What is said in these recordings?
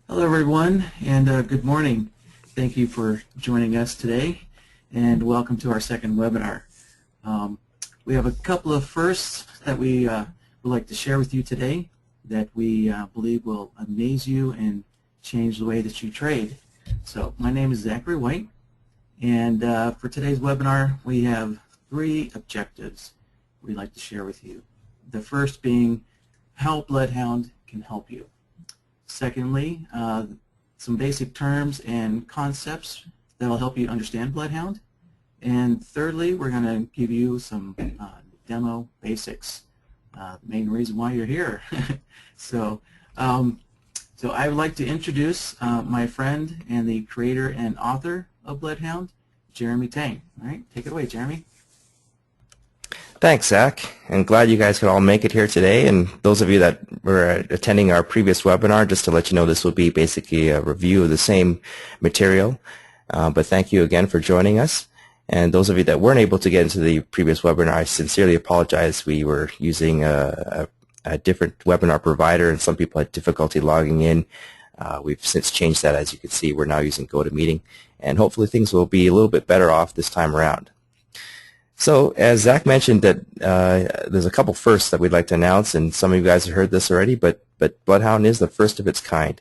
Hello everyone, and good morning. Thank you for joining us today, and welcome to our second webinar. We have a couple of firsts that we would like to share with you today that we believe will amaze you and change the way that you trade. So my name is Zachary White, and for today's webinar we have three objectives we'd like to share with you. The first being how BloodHound can help you. Secondly, some basic terms and concepts that will help you understand BloodHound. And thirdly, we're going to give you some demo basics, the main reason why you're here. So I would like to introduce my friend and the creator and author of BloodHound, Jeremy Tang. All right, take it away, Jeremy. Thanks, Zach. I'm glad you guys could all make it here today. And those of you that were attending our previous webinar, just to let you know, this will be basically a review of the same material. But thank you again for joining us. And those of you that weren't able to get into the previous webinar, I sincerely apologize. We were using a different webinar provider, and some people had difficulty logging in. We've since changed that. As you can see, we're now using GoToMeeting. And hopefully things will be a little bit better off this time around. So, as Zach mentioned, that there's a couple firsts that we'd like to announce, and some of you guys have heard this already, but BloodHound is the first of its kind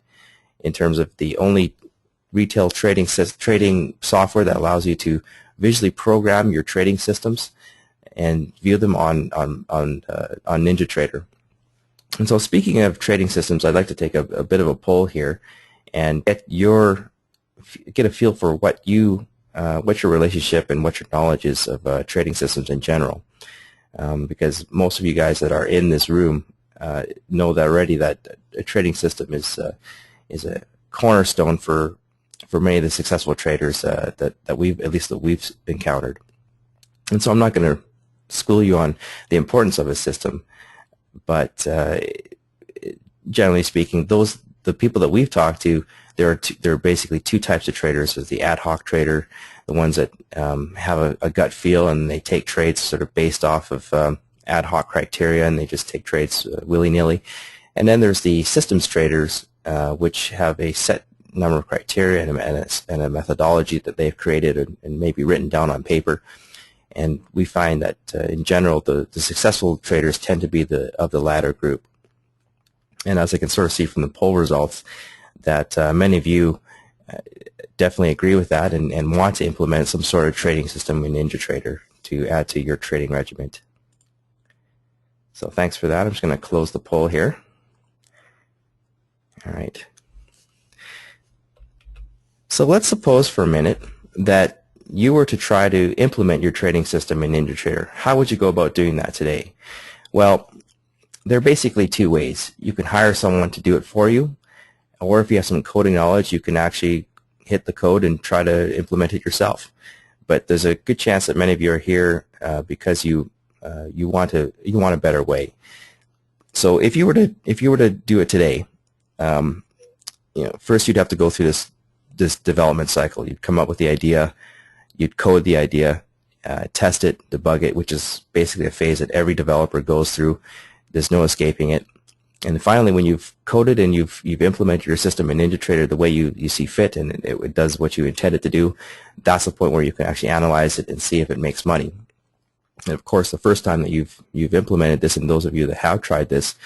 in terms of the only retail trading software that allows you to visually program your trading systems and view them on NinjaTrader. And so, speaking of trading systems, I'd like to take a bit of a poll here and get a feel for what your relationship and what your knowledge is of trading systems in general. Because most of you guys that are in this room know that already, that a trading system is a cornerstone for many of the successful traders that we've encountered. And so I'm not going to school you on the importance of a system, but generally speaking, the people that we've talked to, there are basically two types of traders. There's the ad hoc trader, the ones that have a gut feel and they take trades sort of based off of ad hoc criteria, and they just take trades willy-nilly. And then there's the systems traders, which have a set number of criteria and a methodology that they've created and maybe written down on paper. And we find that in general, the successful traders tend to be of the latter group. And as I can sort of see from the poll results, that many of you definitely agree with that and want to implement some sort of trading system in NinjaTrader to add to your trading regiment. So thanks for that. I'm just going to close the poll here. All right. So let's suppose for a minute that you were to try to implement your trading system in NinjaTrader. How would you go about doing that today? Well, there are basically two ways. You can hire someone to do it for you, or if you have some coding knowledge, you can actually hit the code and try to implement it yourself. But there's a good chance that many of you are here because you want a better way. So if you were to do it today, first you'd have to go through this development cycle. You'd come up with the idea, you'd code the idea, test it, debug it, which is basically a phase that every developer goes through. There's no escaping it. And finally, when you've coded and you've implemented your system in NinjaTrader the way you see fit, and it does what you intend it to do, that's the point where you can actually analyze it and see if it makes money. And of course, the first time that you've implemented this, and those of you that have tried this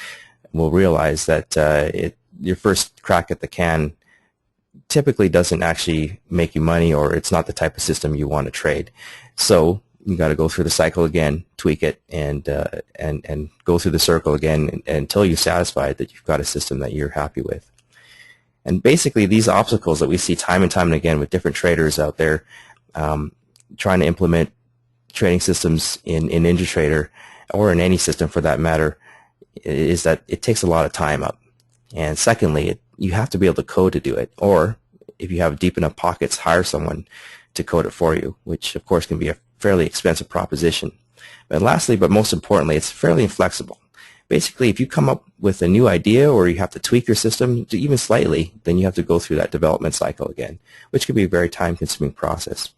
will realize that your first crack at the can typically doesn't actually make you money, or it's not the type of system you want to trade. So you got to go through the cycle again, tweak it, and go through the circle again until you're satisfied that you've got a system that you're happy with. And basically, these obstacles that we see time and time again with different traders out there trying to implement trading systems in NinjaTrader, or in any system for that matter, is that it takes a lot of time up. And secondly, you have to be able to code to do it, or if you have deep enough pockets, hire someone to code it for you, which of course can be a fairly expensive proposition. And lastly, but most importantly, it's fairly inflexible. Basically, if you come up with a new idea or you have to tweak your system even slightly, then you have to go through that development cycle again, which can be a very time-consuming process.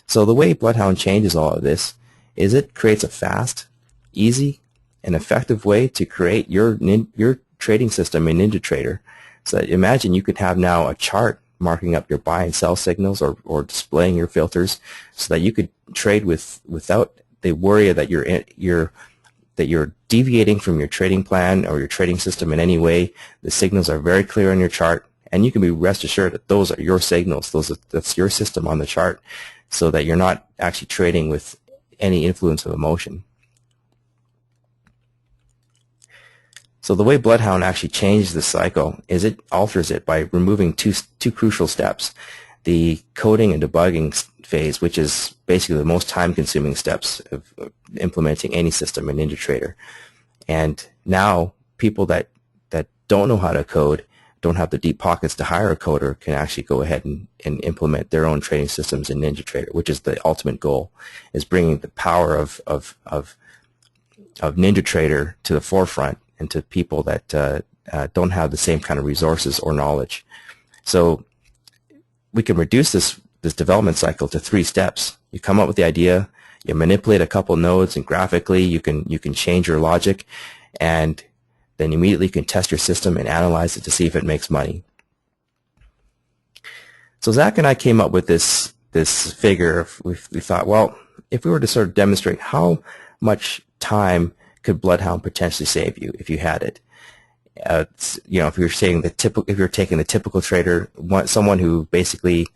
So the way BloodHound changes all of this is it creates a fast, easy, and effective way to create your trading system in NinjaTrader So imagine you could have now a chart marking up your buy and sell signals, or displaying your filters, so that you could trade without the worry that you're deviating from your trading plan or your trading system in any way. The signals are very clear on your chart, and you can be rest assured that those are your signals. That's your system on the chart, so that you're not actually trading with any influence of emotion. So the way BloodHound actually changes the cycle is it alters it by removing two crucial steps: the coding and debugging phase, which is basically the most time-consuming steps of implementing any system in NinjaTrader. And now people that don't know how to code, don't have the deep pockets to hire a coder, can actually go ahead and implement their own trading systems in NinjaTrader, which is the ultimate goal, is bringing the power of NinjaTrader to the forefront, and to people that don't have the same kind of resources or knowledge. So we can reduce this development cycle to 3 steps. You come up with the idea, you manipulate a couple nodes, and graphically you can change your logic, and then immediately you can test your system and analyze it to see if it makes money. So Zach and I came up with this figure. We thought, well, if we were to sort of demonstrate how much time could BloodHound potentially save you if you had it. You know, if you're taking the typical trader, someone who basically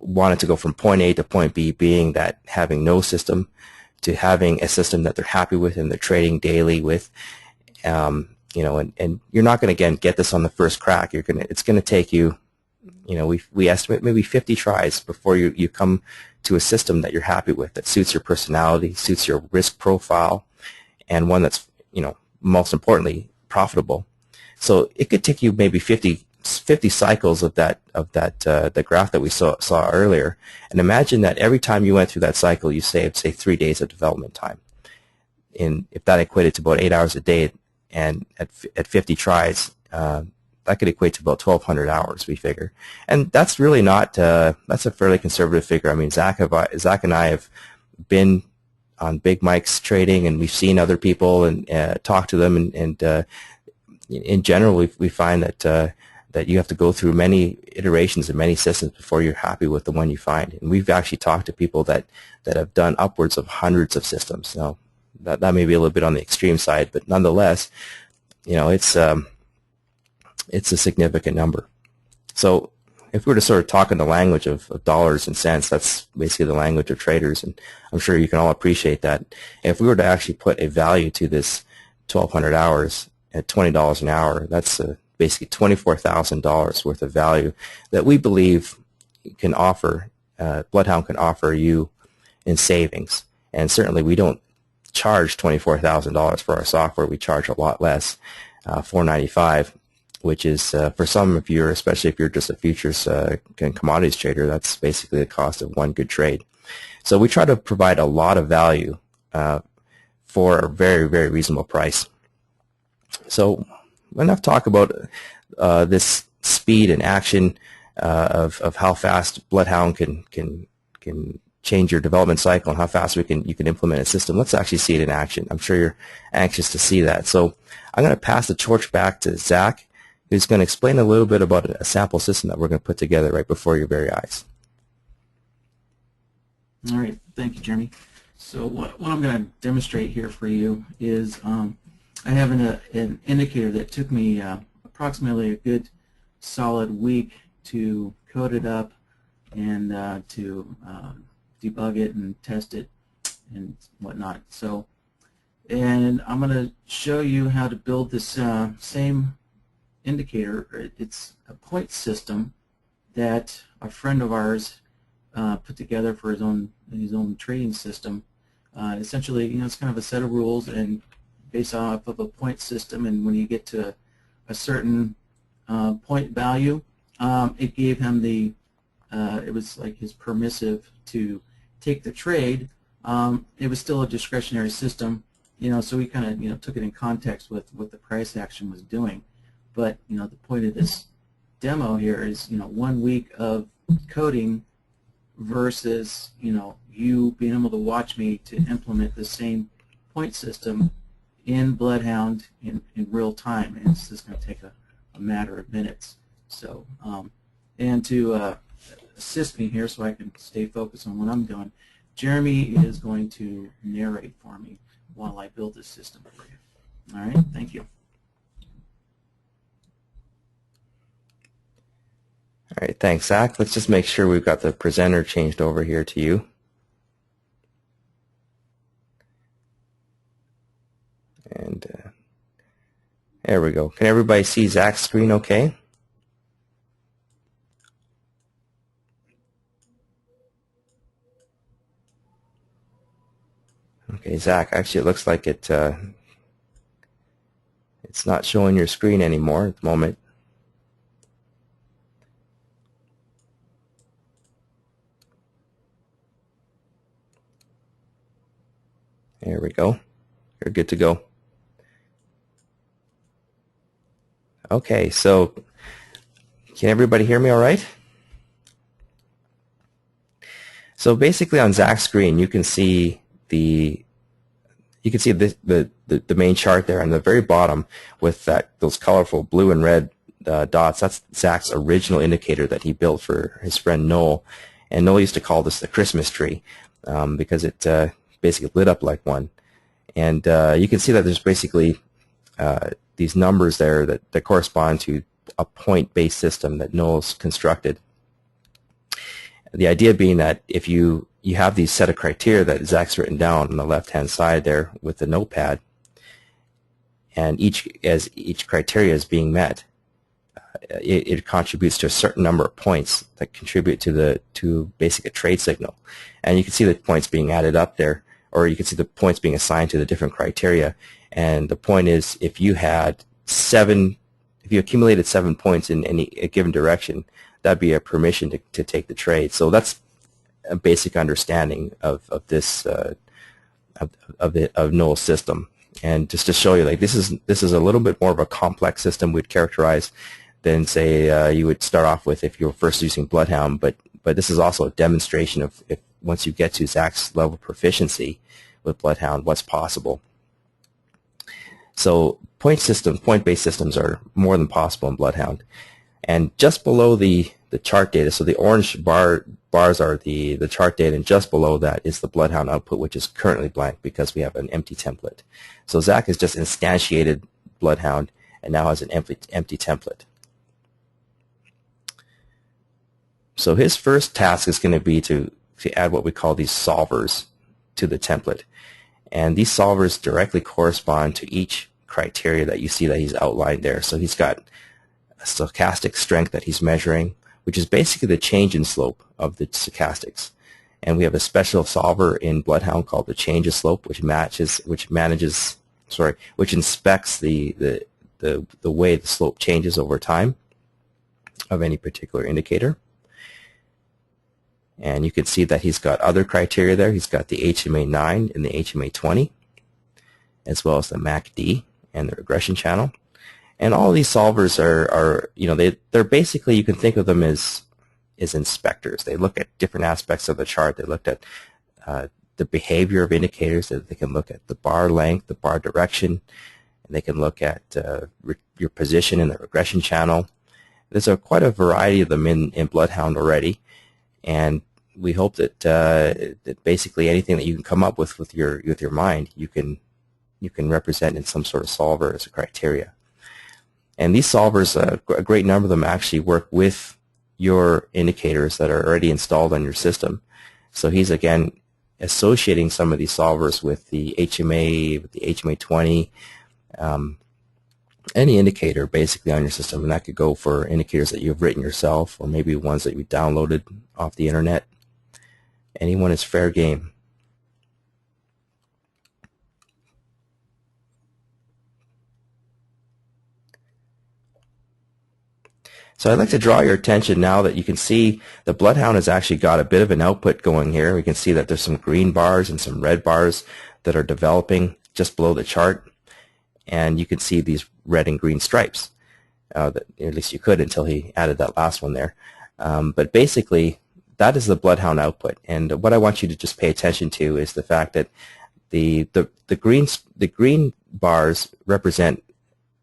wanted to go from point A to point B, being that having no system to having a system that they're happy with and they're trading daily with, you know, and you're not going to again get this on the first crack. It's going to take you, you know, we estimate maybe 50 tries before you come to a system that you're happy with, that suits your personality, suits your risk profile, and one that's, you know, most importantly, profitable. So it could take you maybe 50 cycles of the graph that we saw earlier. And imagine that every time you went through that cycle, you saved, say, 3 days of development time. And if that equated to about 8 hours a day, and at 50 tries, that could equate to about 1,200 hours, we figure. And that's really not, that's a fairly conservative figure. I mean, Zach and I have been on big mics trading, and we've seen other people and talked to them, and in general, we find that you have to go through many iterations and many systems before you're happy with the one you find. And we've actually talked to people that have done upwards of hundreds of systems. Now, that may be a little bit on the extreme side, but nonetheless, you know, it's a significant number. So if we were to sort of talk in the language of dollars and cents, that's basically the language of traders, and I'm sure you can all appreciate that. If we were to actually put a value to this 1,200 hours at $20 an hour, that's basically $24,000 worth of value that we believe can offer, BloodHound can offer you in savings. And certainly we don't charge $24,000 for our software. We charge a lot less, $495, which is for some of you, especially if you're just a futures and commodities trader, that's basically the cost of one good trade. So we try to provide a lot of value for a very, very reasonable price. So enough talk about this speed and action of how fast BloodHound can change your development cycle and how fast you can implement a system. Let's actually see it in action. I'm sure you're anxious to see that. So I'm going to pass the torch back to Zach, who's going to explain a little bit about a sample system that we're going to put together right before your very eyes. All right, thank you, Jeremy. So what I'm going to demonstrate here for you is I have an indicator that took me approximately a good solid week to code it up and to debug it and test it and whatnot. So, and I'm going to show you how to build this same indicator. It's a point system that a friend of ours put together for his own trading system. Essentially, you know, it's kind of a set of rules and based off of a point system. And when you get to a certain point value, it gave him the it was like his permissive to take the trade. It was still a discretionary system, you know, so we kind of, you know, took it in context with what the price action was doing. But, you know, the point of this demo here is, you know, 1 week of coding versus, you know, you being able to watch me to implement the same point system in BloodHound in real time. And it's just going to take a matter of minutes. So, and to assist me here so I can stay focused on what I'm doing, Jeremy is going to narrate for me while I build this system for you. All right, thank you. All right, thanks, Zach. Let's just make sure we've got the presenter changed over here to you. And there we go. Can everybody see Zach's screen okay? Okay, Zach, actually it looks like it's not showing your screen anymore at the moment. There we go. You're good to go. Okay, so can everybody hear me all right? So basically on Zach's screen you can see the main chart there on the very bottom with those colorful blue and red dots. That's Zach's original indicator that he built for his friend Noel, and Noel used to call this the Christmas tree because it basically lit up like one. And you can see that there's basically these numbers there that correspond to a point-based system that Noel's constructed. The idea being that if you have these set of criteria that Zach's written down on the left-hand side there with the notepad, and as each criteria is being met, it contributes to a certain number of points that contribute to basically a trade signal. And you can see the points being added up there, or you can see the points being assigned to the different criteria. And the point is, if you accumulated 7 points in a given direction, that'd be a permission to take the trade. So that's a basic understanding of this of Noel's system. And just to show you, like this is a little bit more of a complex system we'd characterize than say you would start off with if you were first using BloodHound. But this is also a demonstration of if once you get to Zach's level of proficiency with BloodHound, what's possible. So point-based systems are more than possible in BloodHound. And just below the chart data, so the orange bars are the chart data, and just below that is the BloodHound output, which is currently blank because we have an empty template. So Zach has just instantiated BloodHound and now has an empty template. So his first task is going to be to add what we call these solvers to the template. And these solvers directly correspond to each criteria that you see that he's outlined there. So he's got a stochastic strength that he's measuring, which is basically the change in slope of the stochastics. And we have a special solver in BloodHound called the change of slope, which inspects the way the slope changes over time of any particular indicator. And you can see that he's got other criteria there. He's got the HMA9 and the HMA20, as well as the MACD and the regression channel. And all these solvers are they're basically, you can think of them as inspectors. They look at different aspects of the chart. They looked at the behavior of indicators. They can look at the bar length, the bar direction, and they can look at your position in the regression channel. There's quite a variety of them in BloodHound already, and we hope that basically anything that you can come up with your mind, you can represent in some sort of solver as a criteria. And these solvers, a great number of them actually work with your indicators that are already installed on your system. So he's again associating some of these solvers with the HMA, with the HMA20, any indicator basically on your system, and that could go for indicators that you've written yourself or maybe ones that you downloaded off the internet. Anyone is fair game. So I'd like to draw your attention now that you can see the BloodHound has actually got a bit of an output going here. We can see that there's some green bars and some red bars that are developing just below the chart. And you can see these red and green stripes. That, at least you could until he added that last one there. But basically, that is the BloodHound output. And what I want you to just pay attention to is the fact that the green bars represent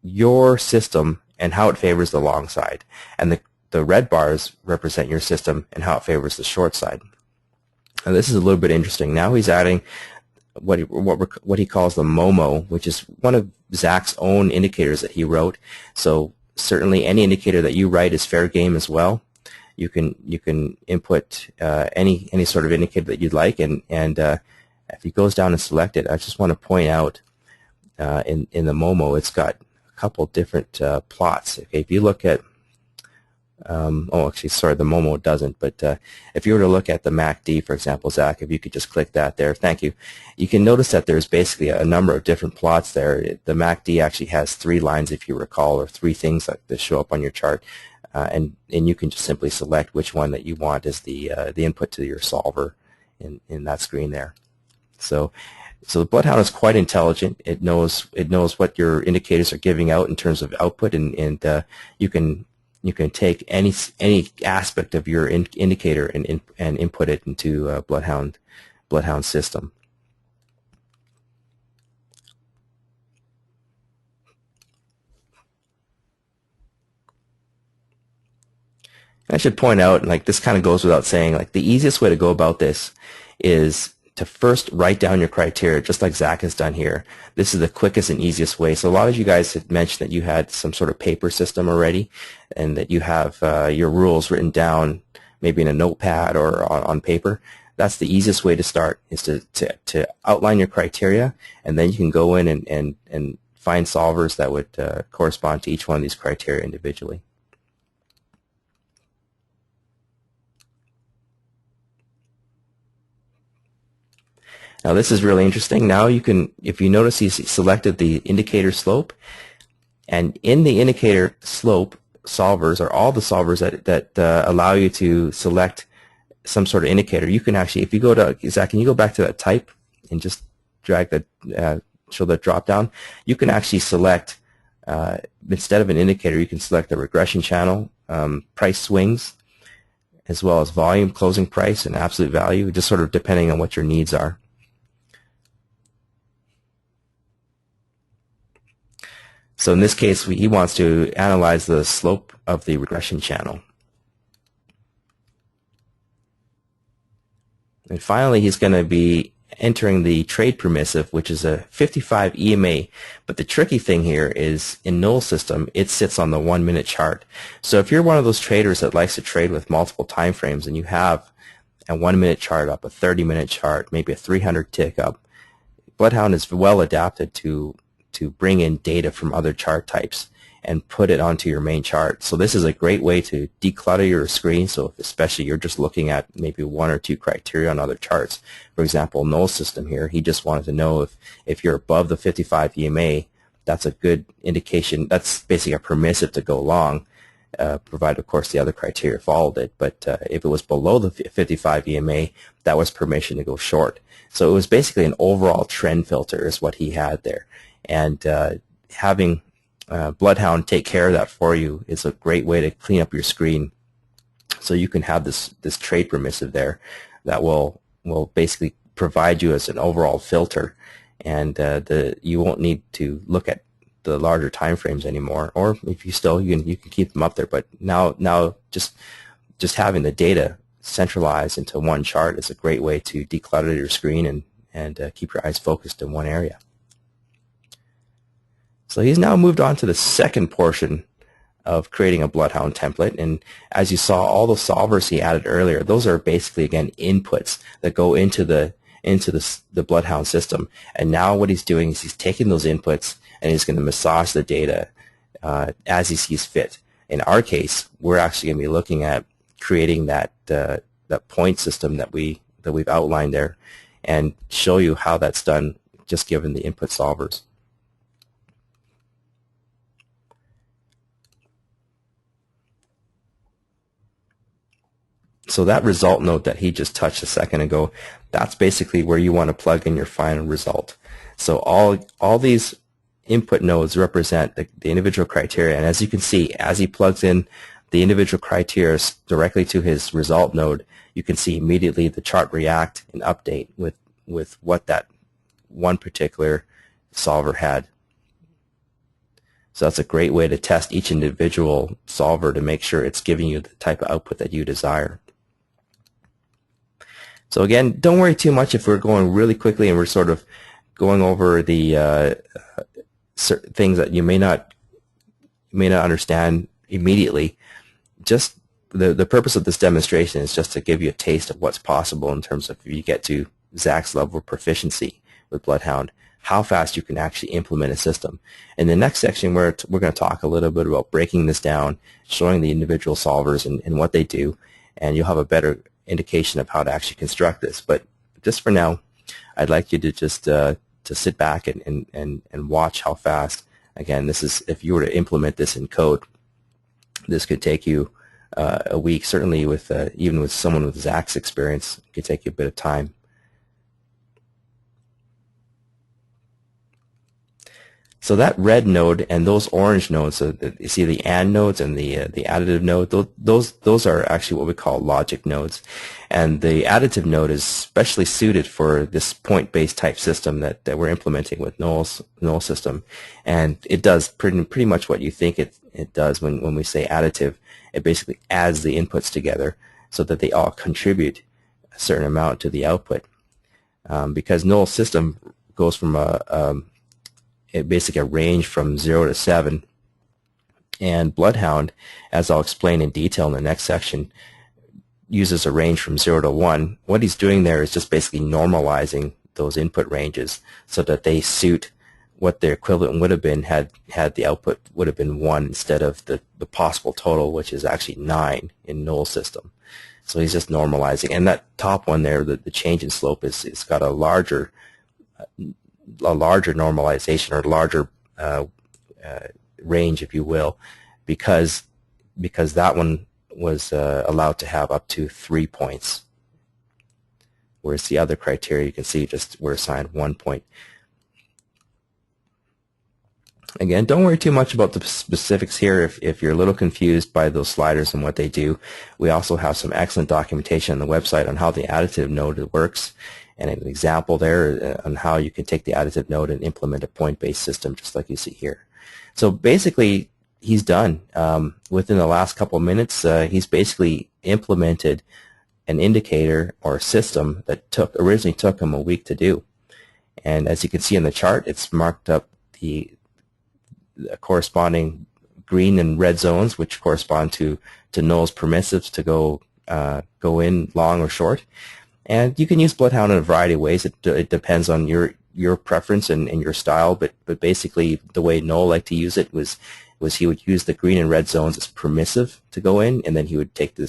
your system and how it favors the long side. And the red bars represent your system and how it favors the short side. Now this is a little bit interesting. Now he's adding what he calls the MOMO, which is one of Zach's own indicators that he wrote. So certainly any indicator that you write is fair game as well. You can input any sort of indicator that you'd like, and if he goes down and select it, I just want to point out in the MOMO, it's got a couple different plots. Okay, if you look at oh, actually, sorry, the MOMO doesn't, but if you were to look at the MACD, for example, Zach, if you could just click that there, thank you. You can notice that there's basically a number of different plots there. The MACD actually has 3 lines, if you recall, or 3 things that show up on your chart, and you can just simply select which one that you want as the input to your solver in that screen there. So the BloodHound is quite intelligent. It knows what your indicators are giving out in terms of output, and you can take any aspect of your indicator and input it into BloodHound system. And I should point out, like, this kind of goes without saying, like, the easiest way to go about this is to first write down your criteria, just like Zach has done here. This is the quickest and easiest way. So a lot of you guys had mentioned that you had some sort of paper system already, and that you have your rules written down maybe in a notepad or on paper. That's the easiest way to start, is to outline your criteria, and then you can go in and find solvers that would correspond to each one of these criteria individually. Now this is really interesting. Now you can, if you notice, he's selected the indicator slope, and in the indicator slope solvers are all the solvers that allow you to select some sort of indicator. You can actually, if you go to, Zach, can you go back to that type and just drag the, show the drop down? You can actually select, instead of an indicator, you can select a regression channel, price swings, as well as volume, closing price, and absolute value, just sort of depending on what your needs are. So in this case, he wants to analyze the slope of the regression channel. And finally, he's going to be entering the trade permissive, which is a 55 EMA. But the tricky thing here is, in null system, it sits on the 1-minute chart. So if you're one of those traders that likes to trade with multiple time frames, and you have a 1-minute chart up, a 30-minute chart, maybe a 300 tick up, BloodHound is well adapted to bring in data from other chart types and put it onto your main chart. So this is a great way to declutter your screen. So if especially you're just looking at maybe 1 or 2 criteria on other charts. For example, null system here, he just wanted to know if you're above the 55 EMA, that's a good indication. That's basically a permissive to go long, provided, of course, the other criteria followed it. But if it was below the 55 EMA, that was permission to go short. So it was basically an overall trend filter is what he had there. And having BloodHound take care of that for you is a great way to clean up your screen, so you can have this trade permissive there that will basically provide you as an overall filter, and you won't need to look at the larger time frames anymore. Or if you still, you can keep them up there, but now just having the data centralized into one chart is a great way to declutter your screen and keep your eyes focused in one area. So he's now moved on to the second portion of creating a BloodHound template, and as you saw, all the solvers he added earlier, those are basically, again, inputs that go into the BloodHound system. And now what he's doing is he's taking those inputs and he's going to massage the data as he sees fit. In our case, we're actually going to be looking at creating that point system that we've outlined there, and show you how that's done just given the input solvers. So that result node that he just touched a second ago, that's basically where you want to plug in your final result. So all these input nodes represent the individual criteria, and as you can see, as he plugs in the individual criteria directly to his result node, you can see immediately the chart react and update with what that one particular solver had. So that's a great way to test each individual solver to make sure it's giving you the type of output that you desire. So again, don't worry too much if we're going really quickly and we're sort of going over the certain things that you may not understand immediately. Just the purpose of this demonstration is just to give you a taste of what's possible in terms of if you get to Zach's level of proficiency with BloodHound, how fast you can actually implement a system. In the next section, we're going to talk a little bit about breaking this down, showing the individual solvers and what they do, and you'll have a better indication of how to actually construct this. But just for now, I'd like you to just to sit back and watch how fast. Again, this is, if you were to implement this in code, this could take you a week. Certainly with even with someone with Zach's experience, it could take you a bit of time. So that red node and those orange nodes, so you see the AND nodes and the additive node, those are actually what we call logic nodes. And the additive node is specially suited for this point-based type system that we're implementing with null system. And it does pretty much what you think it does when we say additive. It basically adds the inputs together so that they all contribute a certain amount to the output. Because null system goes from basically a range from 0 to 7, and BloodHound, as I'll explain in detail in the next section, uses a range from 0 to 1. What he's doing there is just basically normalizing those input ranges so that they suit what their equivalent would have been had the output would have been 1 instead of the possible total, which is actually 9 in null system. So he's just normalizing, and that top one there, the change in slope, it's got a larger normalization, or larger range, if you will, because that one was allowed to have up to 3 points, whereas the other criteria, you can see, just were assigned 1 point. Again, don't worry too much about the specifics here. If you're a little confused by those sliders and what they do, we also have some excellent documentation on the website on how the additive node works, and an example there on how you can take the additive node and implement a point-based system just like you see here. So basically, he's done. Within the last couple of minutes, he's basically implemented an indicator or a system that originally took him a week to do. And as you can see in the chart, it's marked up the corresponding green and red zones, which correspond to nulls permissives to go in long or short. And you can use BloodHound in a variety of ways. It depends on your preference and your style, but basically the way Noel liked to use it was he would use the green and red zones as permissive to go in, and then he would take he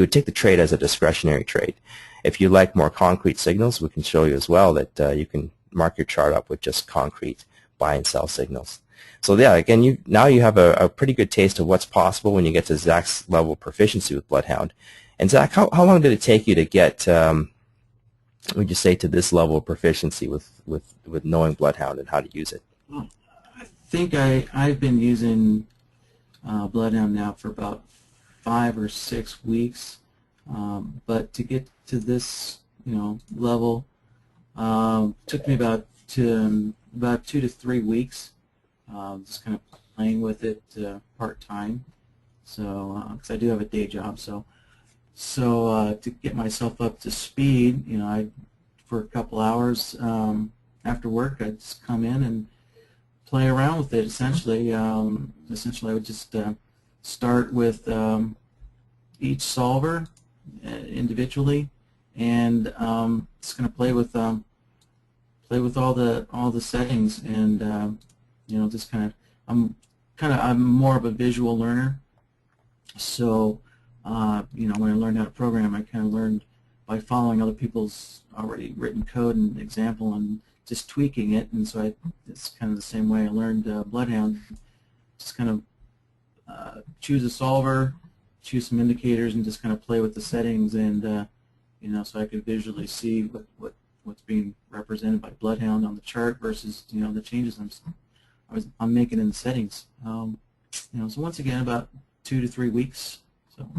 would take the trade as a discretionary trade. If you like more concrete signals, we can show you as well that you can mark your chart up with just concrete buy and sell signals. So yeah, again, now you have a pretty good taste of what's possible when you get to Zach's level of proficiency with BloodHound. And Zach, how long did it take you to get, would you say, to this level of proficiency with knowing BloodHound and how to use it? Well, I think I've been using BloodHound now for about 5 or 6 weeks, but to get to this level took me about 2 to 3 weeks. Just kind of playing with it part-time, so because I do have a day job, so to get myself up to speed, for a couple hours after work, I'd just come in and play around with it. Essentially, I would just start with each solver individually, and just going to play with all the settings, and just kind of I'm more of a visual learner, so when I learned how to program, I kind of learned by following other people's already written code and example and just tweaking it, and so it's kind of the same way I learned BloodHound. Just kind of choose a solver, choose some indicators, and just kind of play with the settings, and so I could visually see what's being represented by BloodHound on the chart versus the changes I'm making in the settings. So once again, about 2 to 3 weeks. So.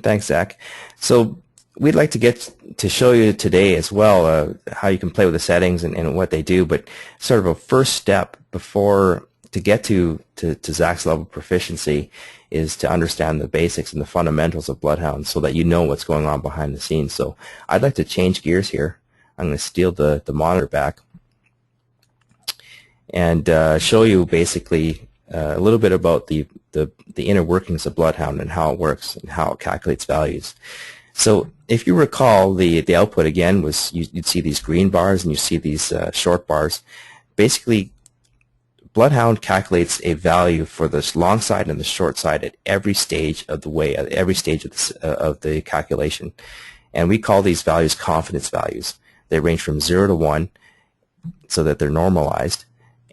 Thanks, Zach. So we'd like to get to show you today as well how you can play with the settings and what they do, but sort of a first step before to get to Zach's level of proficiency is to understand the basics and the fundamentals of BloodHound so that you know what's going on behind the scenes. So I'd like to change gears here. I'm going to steal the monitor back and show you basically a little bit about the inner workings of BloodHound and how it works and how it calculates values. So if you recall, the output again was you'd see these green bars and you see these short bars. Basically, BloodHound calculates a value for this long side and the short side at every stage of the way, at every stage of the calculation. And we call these values confidence values. They range from 0 to 1 so that they're normalized.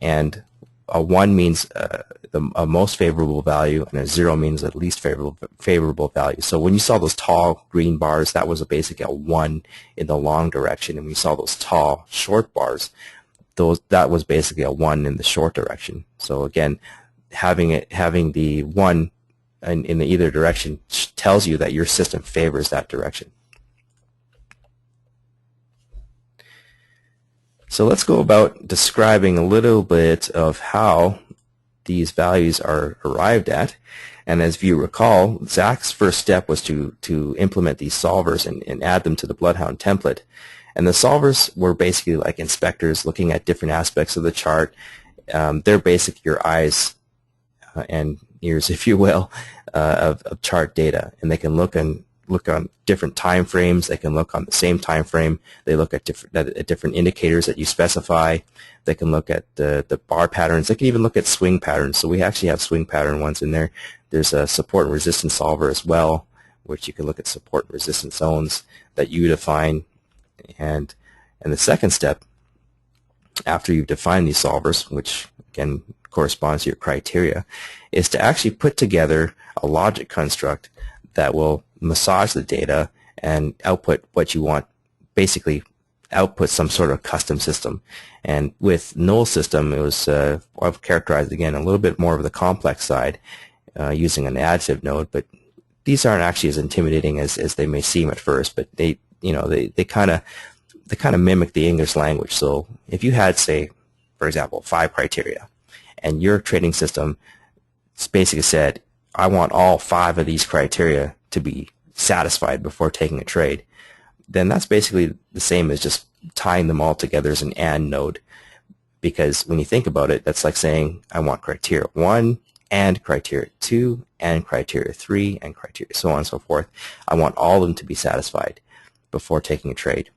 And a 1 means a most favorable value, and a 0 means the least favorable value. So when you saw those tall green bars, that was basically a 1 in the long direction. And when you saw those tall short bars, that was basically a 1 in the short direction. So again, having the 1 in the either direction tells you that your system favors that direction. So let's go about describing a little bit of how these values are arrived at. And as you recall, Zach's first step was to implement these solvers and add them to the BloodHound template. And the solvers were basically like inspectors looking at different aspects of the chart. They're basically your eyes and ears, if you will, of chart data. And they can look on different time frames. They can look on the same time frame. They look at different indicators that you specify. They can look at the bar patterns. They can even look at swing patterns. So we actually have swing pattern ones in there. There's a support and resistance solver as well, which you can look at support and resistance zones that you define. And the second step, after you've defined these solvers, which again corresponds to your criteria, is to actually put together a logic construct that will massage the data and output what you want, basically output some sort of custom system. And with null system, it was I've characterized again a little bit more of the complex side using an additive node, but these aren't actually as intimidating as they may seem at first, but they kind of mimic the English language. So if you had, say, for example, 5 criteria, and your trading system basically said, I want all 5 of these criteria to be satisfied before taking a trade, then that's basically the same as just tying them all together as an AND node. Because when you think about it, that's like saying, I want criteria 1 and criteria 2 and criteria 3 and criteria so on and so forth. I want all of them to be satisfied before taking a trade.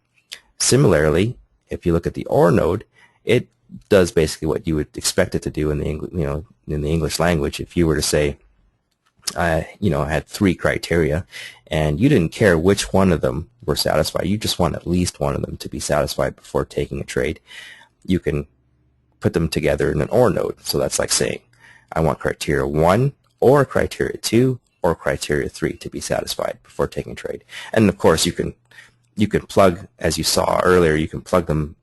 Similarly, if you look at the OR node, it does basically what you would expect it to do in the English language. If you were to say, I had 3 criteria, and you didn't care which one of them were satisfied. You just want at least one of them to be satisfied before taking a trade. You can put them together in an OR node. So that's like saying, I want criteria 1 or criteria 2 or criteria 3 to be satisfied before taking a trade. And of course, you can plug, as you saw earlier, you can plug them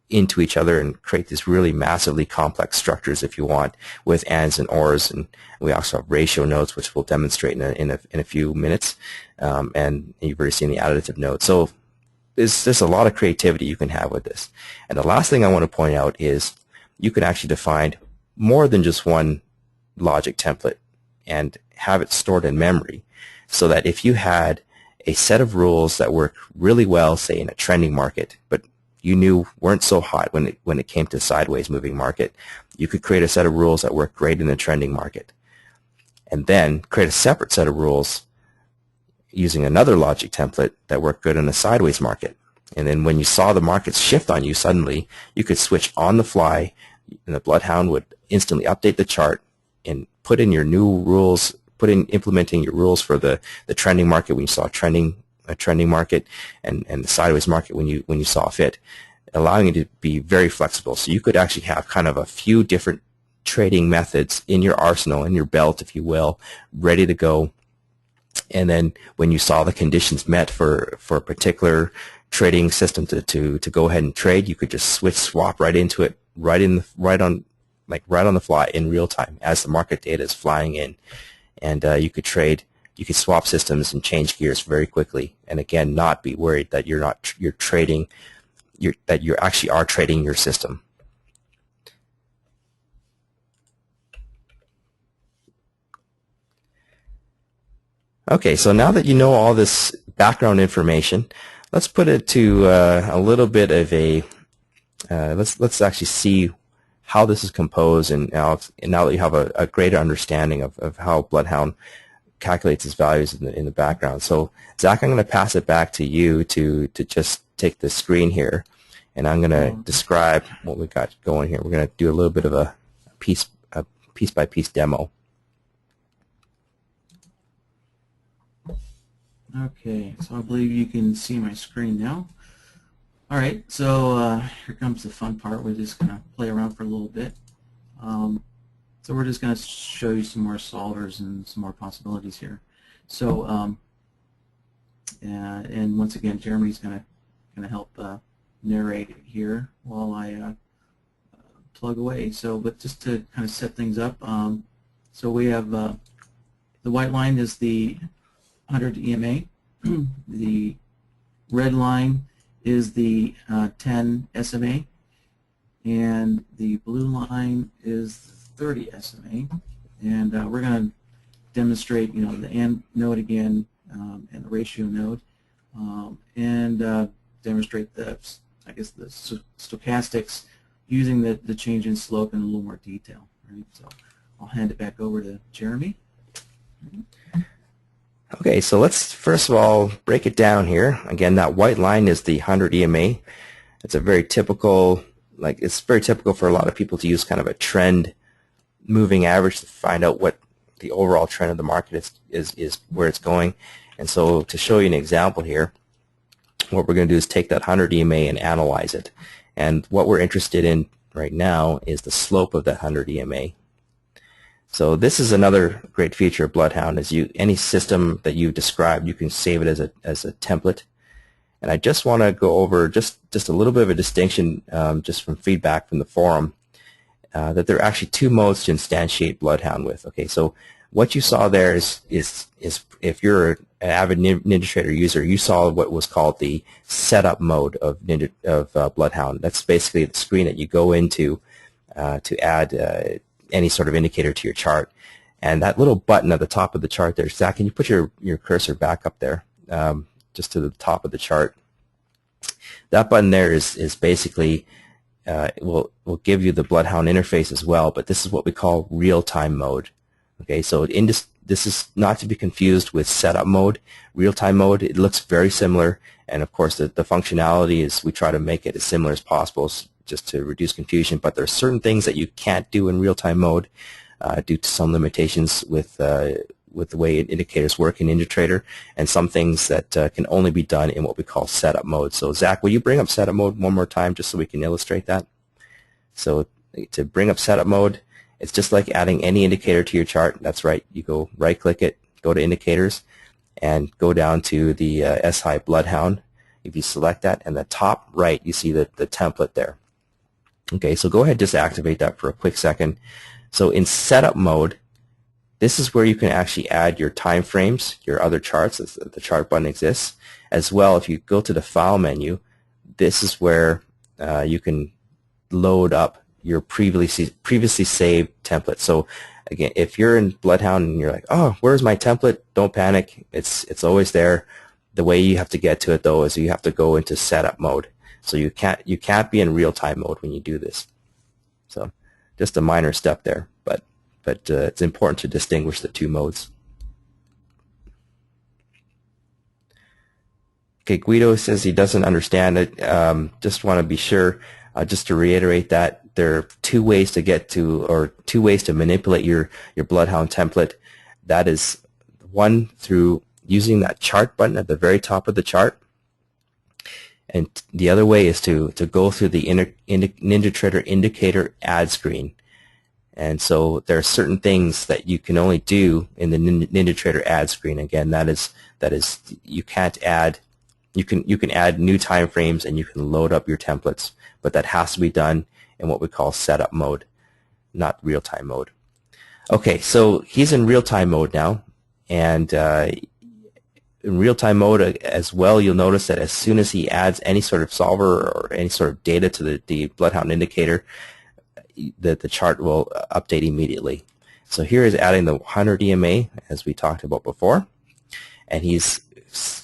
into each other and create these really massively complex structures if you want with ANDs and ORs. And we also have ratio nodes, which we'll demonstrate in a few minutes. And you've already seen the additive node. So there's a lot of creativity you can have with this. And the last thing I want to point out is you can actually define more than just one logic template and have it stored in memory, so that if you had a set of rules that work really well, say in a trending market, but you knew weren't so hot when it came to sideways moving market, you could create a set of rules that work great in the trending market, and then create a separate set of rules using another logic template that work good in a sideways market. And then when you saw the markets shift on you suddenly, you could switch on the fly, and the BloodHound would instantly update the chart and put in your new rules, implementing your rules for the trending market when you saw a trending market, and the sideways market when you saw fit, allowing you to be very flexible. So you could actually have kind of a few different trading methods in your arsenal, in your belt, if you will, ready to go. And then when you saw the conditions met for a particular trading system to go ahead and trade, you could just swap right into it, right on the fly in real time as the market data is flying in, and you could trade you can swap systems and change gears very quickly, and again, not be worried that you're trading, that you actually are trading your system. Okay, so now that you know all this background information, let's put it to a little bit of a let's actually see how this is composed, and now that you have a greater understanding of how BloodHound calculates its values in the background. So Zach, I'm going to pass it back to you to just take the screen here, and I'm going to describe what we got going here. We're going to do a little bit of a piece by piece demo. Okay, so I believe you can see my screen now. All right, so here comes the fun part. We're just going to play around for a little bit. So we're just going to show you some more solvers and some more possibilities here. So, and once again, Jeremy's going to help narrate here while I plug away. So, but just to kind of set things up, so we have the white line is the 100 EMA. The red line is the 10 SMA, and the blue line is 30 SMA. And we're going to demonstrate, the AND node again, and the ratio node, and demonstrate the stochastics using the change in slope in a little more detail. Right? So I'll hand it back over to Jeremy. Okay, so let's first of all break it down here. Again, that white line is the 100 EMA. It's a very typical, it's very typical for a lot of people to use kind of a trend moving average to find out what the overall trend of the market is where it's going. And so to show you an example here, what we're going to do is take that 100 EMA and analyze it. And what we're interested in right now is the slope of that 100 EMA. So this is another great feature of BloodHound, is any system that you've described, you can save it as a template. And I just want to go over just a little bit of a distinction, just from feedback from the forum, that there are actually two modes to instantiate BloodHound with. Okay, so what you saw there is if you're an avid NinjaTrader user, you saw what was called the setup mode of BloodHound. That's basically the screen that you go into to add any sort of indicator to your chart. And that little button at the top of the chart there, Zach, can you put your cursor back up there, just to the top of the chart? That button there is basically, will give you the BloodHound interface as well, but this is what we call real-time mode. Okay, so this is not to be confused with setup mode. Real-time mode, it looks very similar, and of course the functionality is, we try to make it as similar as possible, just to reduce confusion, but there are certain things that you can't do in real-time mode due to some limitations with the way indicators work in NinjaTrader, and some things that can only be done in what we call setup mode. So Zach, will you bring up setup mode one more time just so we can illustrate that? So to bring up setup mode, it's just like adding any indicator to your chart. That's right, you go right-click it, go to Indicators, and go down to the SI BloodHound. If you select that, and the top right, you see the template there. Okay, so go ahead, just activate that for a quick second. So in setup mode, this is where you can actually add your time frames, your other charts, the chart button exists. As well, if you go to the file menu, this is where you can load up your previously saved template. So again, if you're in BloodHound and you're like, oh, where's my template? Don't panic, it's always there. The way you have to get to it though is you have to go into setup mode. So you can't be in real-time mode when you do this. So just a minor step there, but it's important to distinguish the two modes. Okay, Guido says he doesn't understand it. Just want to be sure, just to reiterate that there are two ways to get to, or two ways to manipulate your BloodHound template. That is one through using that chart button at the very top of the chart. And the other way is to go through the NinjaTrader indicator ad screen. And so there are certain things that you can only do in the NinjaTrader ad screen. Again, that is you can't add, you can add new time frames and you can load up your templates, but that has to be done in what we call setup mode, not real-time mode. Okay, so he's in real-time mode now. And in real-time mode as well, you'll notice that as soon as he adds any sort of solver or any sort of data to the BloodHound indicator, the chart will update immediately. So here is adding the 100 EMA, as we talked about before, and he's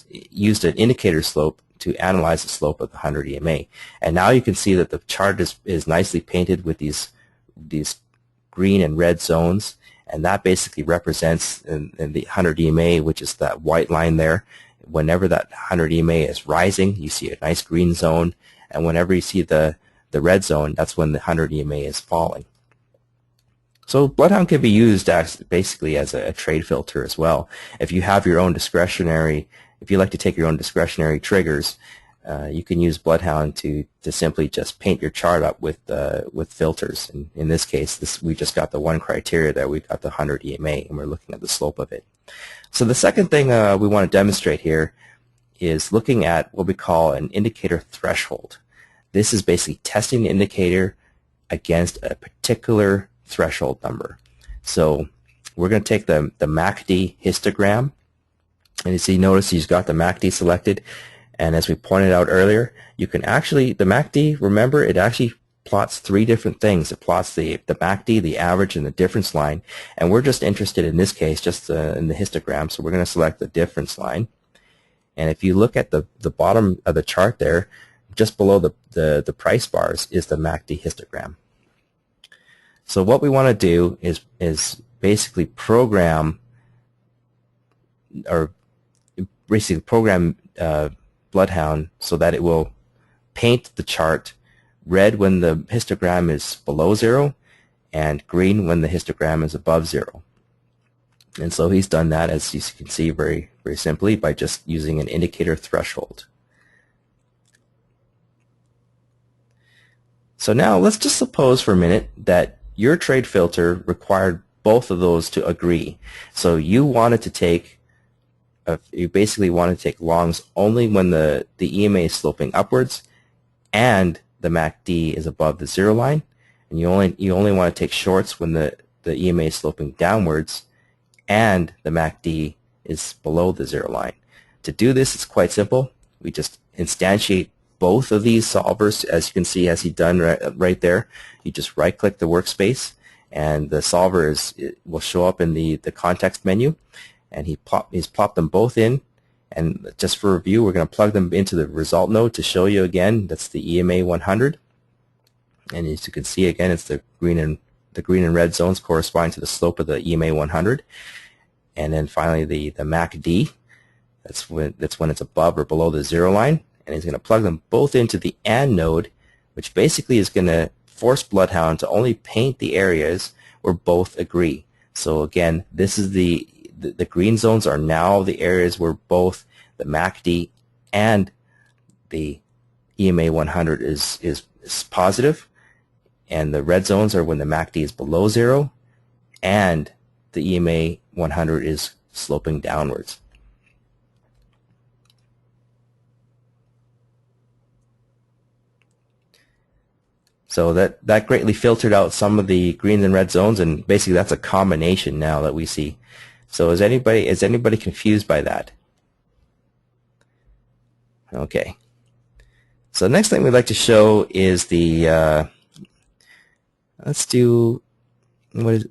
used an indicator slope to analyze the slope of the 100 EMA. And now you can see that the chart is nicely painted with these green and red zones, and that basically represents in the 100 EMA, which is that white line there. Whenever that 100 EMA is rising, you see a nice green zone, and whenever you see the red zone, that's when the 100 EMA is falling. So BloodHound can be used basically as a trade filter as well. If you have your own discretionary, if you like to take your own discretionary triggers, you can use BloodHound to simply just paint your chart up with filters. And in this case, we just got the one criteria there. We got the 100 EMA, and we're looking at the slope of it. So the second thing we want to demonstrate here is looking at what we call an indicator threshold. This is basically testing the indicator against a particular threshold number. So we're going to take the MACD histogram, and as you notice, he's got the MACD selected. And as we pointed out earlier, you can actually, the MACD, remember, it actually plots three different things. It plots the MACD, the average, and the difference line. And we're just interested in this case just in the histogram, so we're going to select the difference line. And if you look at the bottom of the chart there, just below the price bars is the MACD histogram. So what we want to do is basically program BloodHound so that it will paint the chart red when the histogram is below 0 and green when the histogram is above 0. And so he's done that, as you can see, very, very simply by just using an indicator threshold. So now let's just suppose for a minute that your trade filter required both of those to agree. So you wanted to take you basically want to take longs only when the EMA is sloping upwards and the MACD is above the 0 line, and you only want to take shorts when the EMA is sloping downwards and the MACD is below the 0 line. To do this, it's quite simple. We just instantiate both of these solvers, as you can see, as he's done right there. You just right-click the workspace, and the solver will show up in the context menu. And he's plopped them both in, and just for review, we're going to plug them into the result node to show you again. That's the EMA 100, and as you can see again, it's the green and red zones corresponding to the slope of the EMA 100, and then finally the MACD. That's when it's above or below the 0 line, and he's going to plug them both into the AND node, which basically is going to force BloodHound to only paint the areas where both agree. So again, this is the green zones are now the areas where both the MACD and the EMA 100 is positive, and the red zones are when the MACD is below 0 and the EMA 100 is sloping downwards. So that greatly filtered out some of the green and red zones, and basically that's a combination now that we see. So is anybody confused by that? Okay. So the next thing we'd like to show is the let's take a look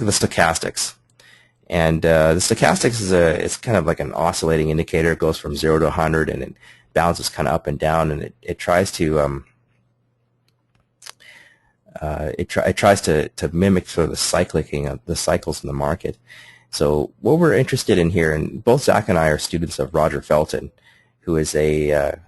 at the stochastics. And the stochastics it's kind of like an oscillating indicator. It goes from 0 to 100, and it bounces kind of up and down, and it tries to mimic sort of the cycling of the cycles in the market. So what we're interested in here, and both Zach and I are students of Roger Felton, who is a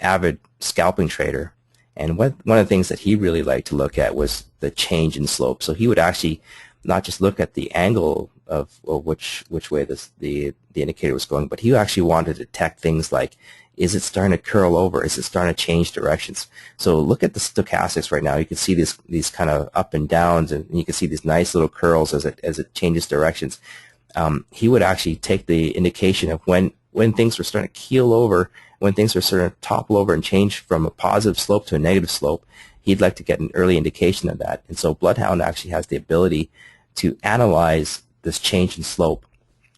avid scalping trader, and one of the things that he really liked to look at was the change in slope. So he would actually not just look at the angle of which way the indicator was going, but he actually wanted to detect things like, is it starting to curl over? Is it starting to change directions? So look at the stochastics right now. You can see these kind of up and downs, and you can see these nice little curls as it changes directions. He would actually take the indication of when things were starting to keel over, when things were starting to topple over and change from a positive slope to a negative slope. He'd like to get an early indication of that. And so BloodHound actually has the ability to analyze this change in slope,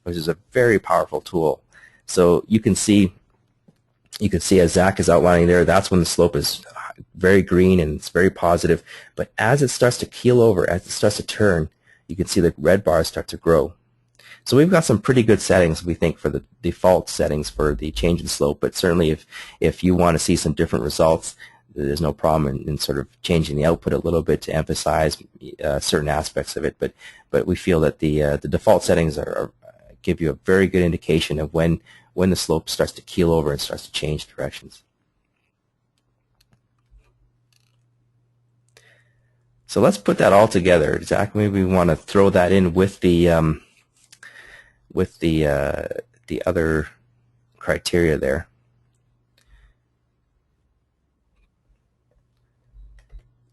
which is a very powerful tool. So you can see as Zach is outlining there, that's when the slope is very green and it's very positive. But as it starts to keel over, as it starts to turn, you can see the red bars start to grow. So we've got some pretty good settings, we think, for the default settings for the change in slope. But certainly if you want to see some different results, there's no problem in sort of changing the output a little bit to emphasize certain aspects of it. But we feel that the default settings give you a very good indication of when the slope starts to keel over and starts to change directions. So let's put that all together. Zach, maybe we want to throw that in with the other criteria there.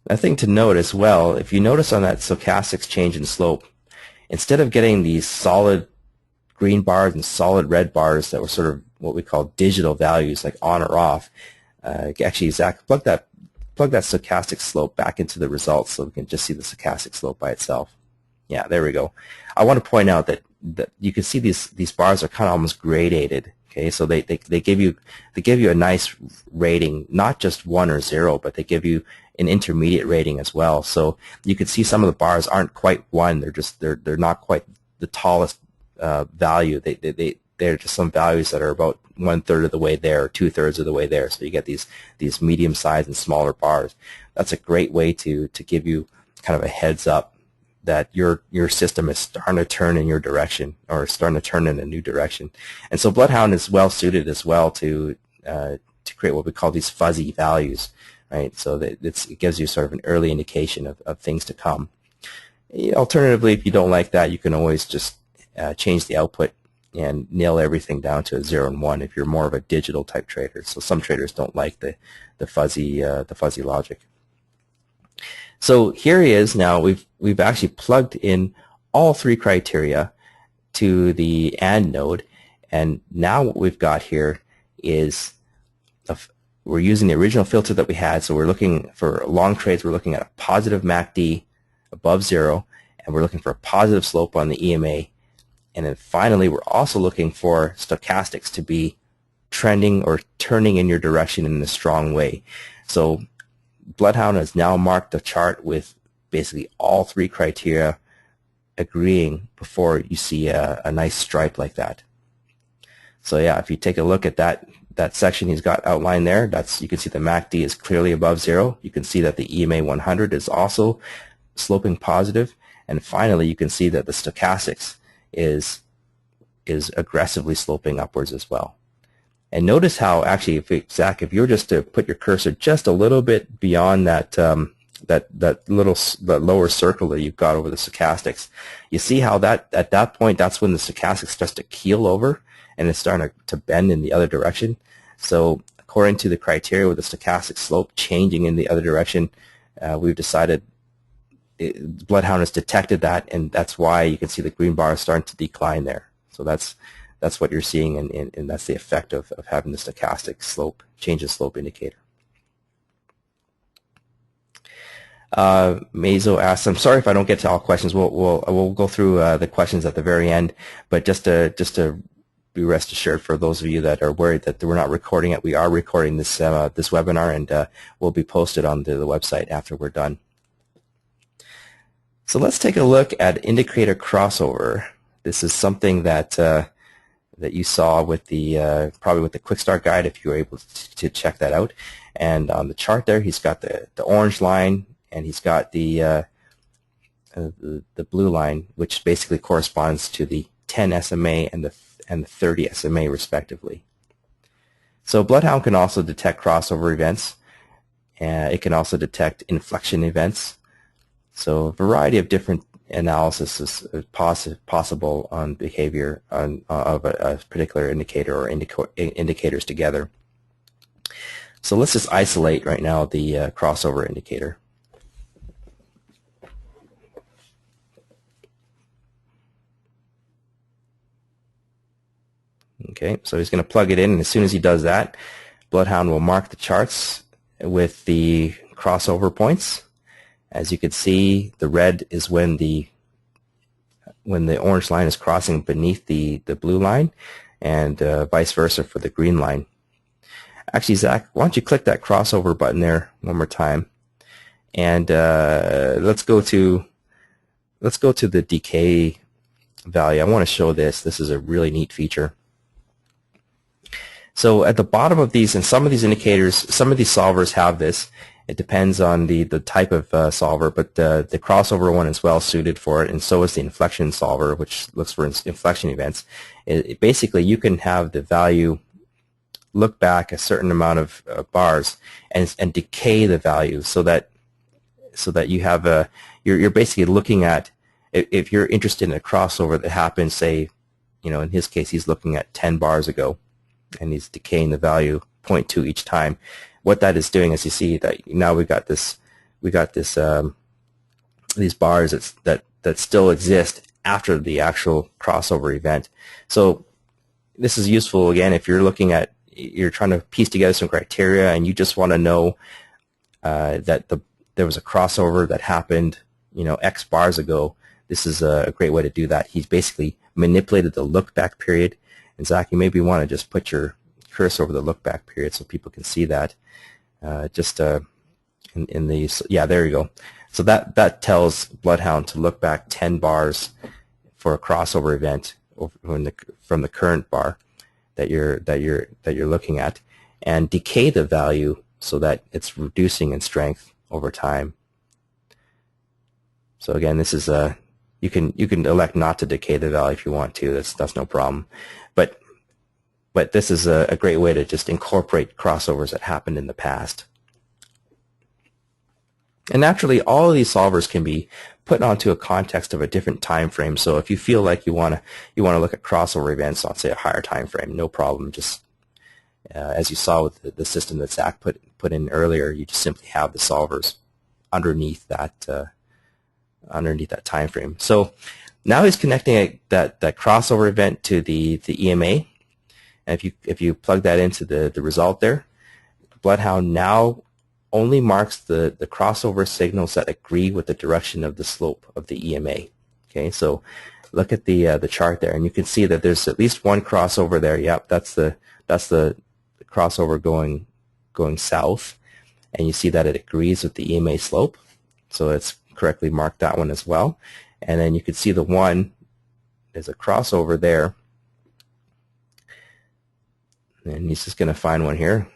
A thing to note as well, if you notice on that stochastics change in slope, instead of getting these solid green bars and solid red bars that were sort of what we call digital values, like on or off, actually, Zach, plug that stochastic slope back into the results so we can just see the stochastic slope by itself. Yeah, there we go. I want to point out that you can see these bars are kind of almost gradated. Okay, so they give you a nice rating, not just 1 or 0, but they give you an intermediate rating as well. So you can see some of the bars aren't quite 1. They're not quite the tallest value. They're just some values that are about 1/3 of the way there, or 2/3 of the way there. So you get these medium sized and smaller bars. That's a great way to give you kind of a heads up that your system is starting to turn in your direction, or starting to turn in a new direction. And so BloodHound is well suited as well to create what we call these fuzzy values, right? So that it gives you sort of an early indication of things to come. Alternatively, if you don't like that, you can always just change the output and nail everything down to a 0 and 1 if you're more of a digital type trader. So some traders don't like the fuzzy logic. So here he is now. We've actually plugged in all 3 criteria to the AND node, and now what we've got here is we're using the original filter that we had. So we're looking for long trades. We're looking at a positive MACD above 0, and we're looking for a positive slope on the EMA. And then finally, we're also looking for stochastics to be trending or turning in your direction in a strong way. So BloodHound has now marked the chart with basically all 3 criteria agreeing before you see a nice stripe like that. So yeah, if you take a look at that section he's got outlined there, you can see the MACD is clearly above 0. You can see that the EMA 100 is also sloping positive. And finally, you can see that the stochastics is aggressively sloping upwards as well. And notice how actually, Zach, if you were just to put your cursor just a little bit beyond that lower circle that you've got over the stochastics, you see how at that point, that's when the stochastic starts to keel over and it's starting to bend in the other direction. So according to the criteria with the stochastic slope changing in the other direction, we've decided BloodHound has detected that, and that's why you can see the green bar starting to decline there. So that's what you're seeing, and that's the effect of having the stochastic slope, change in slope indicator. Mazo asks, I'm sorry if I don't get to all questions. We'll go through the questions at the very end, but just to be rest assured for those of you that are worried that we're not recording it, we are recording this this webinar, and will be posted on the website after we're done. So let's take a look at indicator crossover. This is something that that you saw with the probably with the quick start guide if you were able to check that out. And on the chart there, he's got the orange line, and he's got the blue line, which basically corresponds to the 10 SMA and the 30 SMA respectively. So BloodHound can also detect crossover events. It can also detect inflection events. So a variety of different analysis is possible on behavior of a particular indicator or indicators together. So let's just isolate right now the crossover indicator. Okay, so he's going to plug it in, and as soon as he does that, BloodHound will mark the charts with the crossover points. As you can see, the red is when the the orange line is crossing beneath the blue line, and vice versa for the green line. Actually, Zach, why don't you click that crossover button there one more time, and let's go to the decay value. I want to show this. This is a really neat feature. So at the bottom of these, and some of these indicators, some of these solvers have this. It depends on the type of solver, but the crossover one is well suited for it, and so is the inflection solver, which looks for inflection events. Basically, you can have the value look back a certain amount of bars and decay the value so that you have you're basically looking at, if you're interested in a crossover that happened, say, in his case, he's looking at 10 bars ago, and he's decaying the value 0.2 each time. What that is doing is, you see that now we got this these bars that still exist after the actual crossover event. So this is useful again if you're trying to piece together some criteria and you just want to know that there was a crossover that happened X bars ago. This is a great way to do that. He's basically manipulated the look back period. And Zach, you maybe want to just put your cursor over the look back period so people can see that. In these, yeah, there you go. So that tells BloodHound to look back 10 bars for a crossover event from the current bar that you're looking at, and decay the value so that it's reducing in strength over time. So again, this is you can elect not to decay the value if you want to. That's no problem. But this is a great way to just incorporate crossovers that happened in the past. And naturally, all of these solvers can be put onto a context of a different time frame. So if you feel like you want to look at crossover events on, say, a higher time frame, no problem. Just as you saw with the system that Zach put in earlier, you just simply have the solvers underneath that time frame. So now he's connecting that crossover event to the EMA. And if you plug that into the result there, BloodHound now only marks the crossover signals that agree with the direction of the slope of the EMA. Okay, so look at the chart there, and you can see that there's at least one crossover there. Yep, that's the crossover going south, and you see that it agrees with the EMA slope. So it's correctly marked that one as well. And then you can see there's a crossover there. And he's just going to find one here,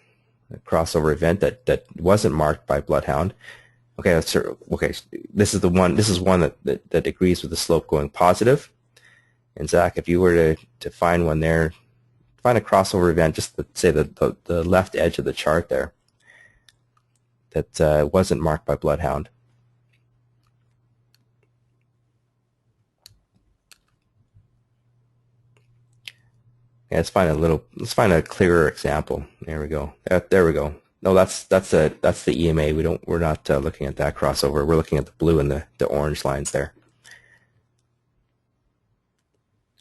a crossover event that wasn't marked by BloodHound. Okay, this is the one. This is one that agrees with the slope going positive. And Zach, if you were to find one there, find a crossover event, just say the left edge of the chart there, that wasn't marked by BloodHound. Yeah, let's find a clearer example. There we go. There we go. No, that's the EMA. We're not looking at that crossover. We're looking at the blue and the orange lines there.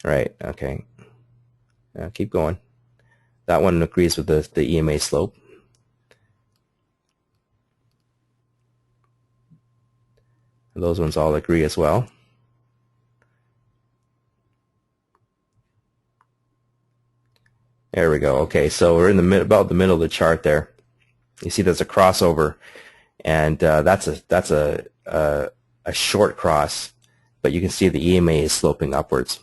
Right. Okay. Keep going. That one agrees with the EMA slope. And those ones all agree as well. There we go. Okay, so we're in about the middle of the chart there. You see, there's a crossover, and that's a short cross, but you can see the EMA is sloping upwards.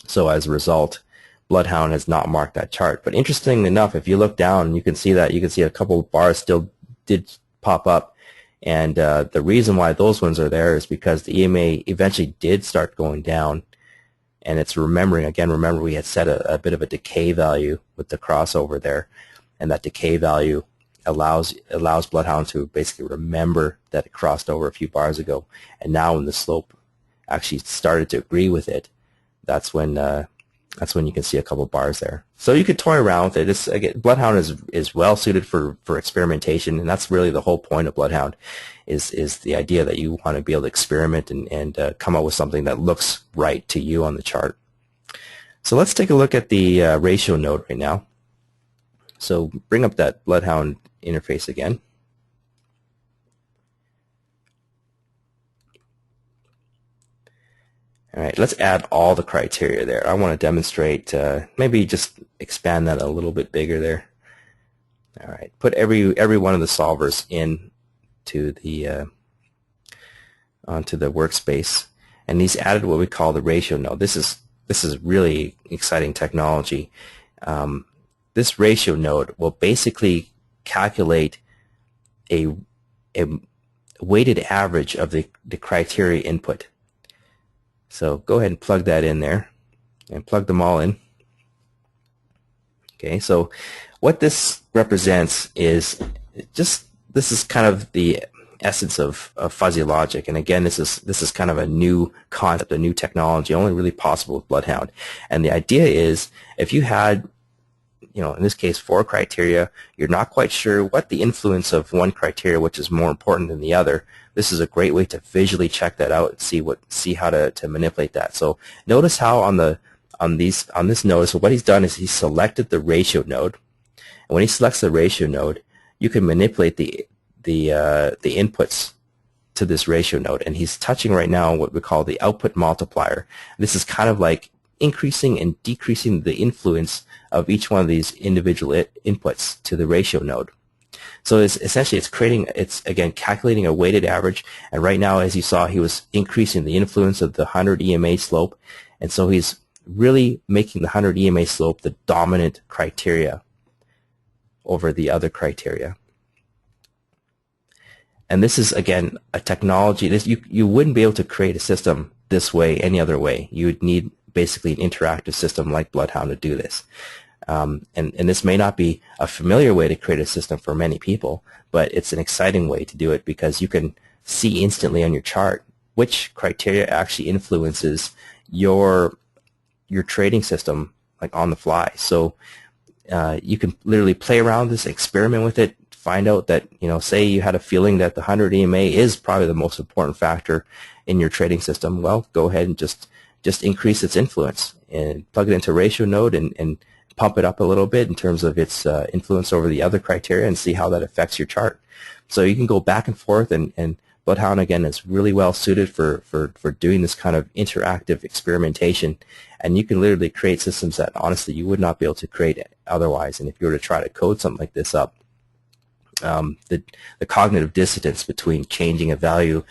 So as a result, BloodHound has not marked that chart. But interestingly enough, if you look down, you can see a couple of bars still did pop up, and the reason why those ones are there is because the EMA eventually did start going down. And it's remember we had set a bit of a decay value with the crossover there, and that decay value allows BloodHound to basically remember that it crossed over a few bars ago. And now when the slope actually started to agree with it, that's when you can see a couple bars there. So you could toy around with it. Again, BloodHound is well suited for experimentation, and that's really the whole point of BloodHound, is the idea that you want to be able to experiment and come up with something that looks right to you on the chart. So let's take a look at the ratio node right now. So bring up that BloodHound interface again. All right, let's add all the criteria there. I want to demonstrate, maybe just expand that a little bit bigger there. All right, put every one of the solvers into the onto the workspace, and he's added what we call the ratio node. This is really exciting technology. This ratio node will basically calculate a weighted average of the criteria input. So go ahead and plug that in there, and plug them all in. Okay, so what this represents is this is kind of the essence of fuzzy logic, and again, this is kind of a new concept, a new technology, only really possible with BloodHound. And the idea is, if you had, in this case, 4 criteria, you're not quite sure what the influence of one criteria, which is more important than the other, this is a great way to visually check that out and see how to manipulate that. So notice how on this node, so what he's done is he's selected the ratio node, and when he selects the ratio node, you can manipulate the inputs to this ratio node, and he's touching right now what we call the output multiplier. This is kind of like increasing and decreasing the influence of each one of these individual inputs to the ratio node. So it's again calculating a weighted average, and right now, as you saw, he was increasing the influence of the 100 EMA slope, and so he's really making the 100 EMA slope the dominant criteria over the other criteria. And this is, again, a technology. You wouldn't be able to create a system this way any other way. You would need basically an interactive system like BloodHound to do this. And this may not be a familiar way to create a system for many people, but it's an exciting way to do it because you can see instantly on your chart which criteria actually influences your trading system, like on the fly. So you can literally play around this, experiment with it, find out that, say you had a feeling that the 100 EMA is probably the most important factor in your trading system. Well, go ahead and just increase its influence and plug it into ratio node and pump it up a little bit in terms of its influence over the other criteria and see how that affects your chart. So you can go back and forth, and BloodHound, again, is really well suited for doing this kind of interactive experimentation, and you can literally create systems that honestly you would not be able to create otherwise. And if you were to try to code something like this up, the cognitive dissonance between changing a value,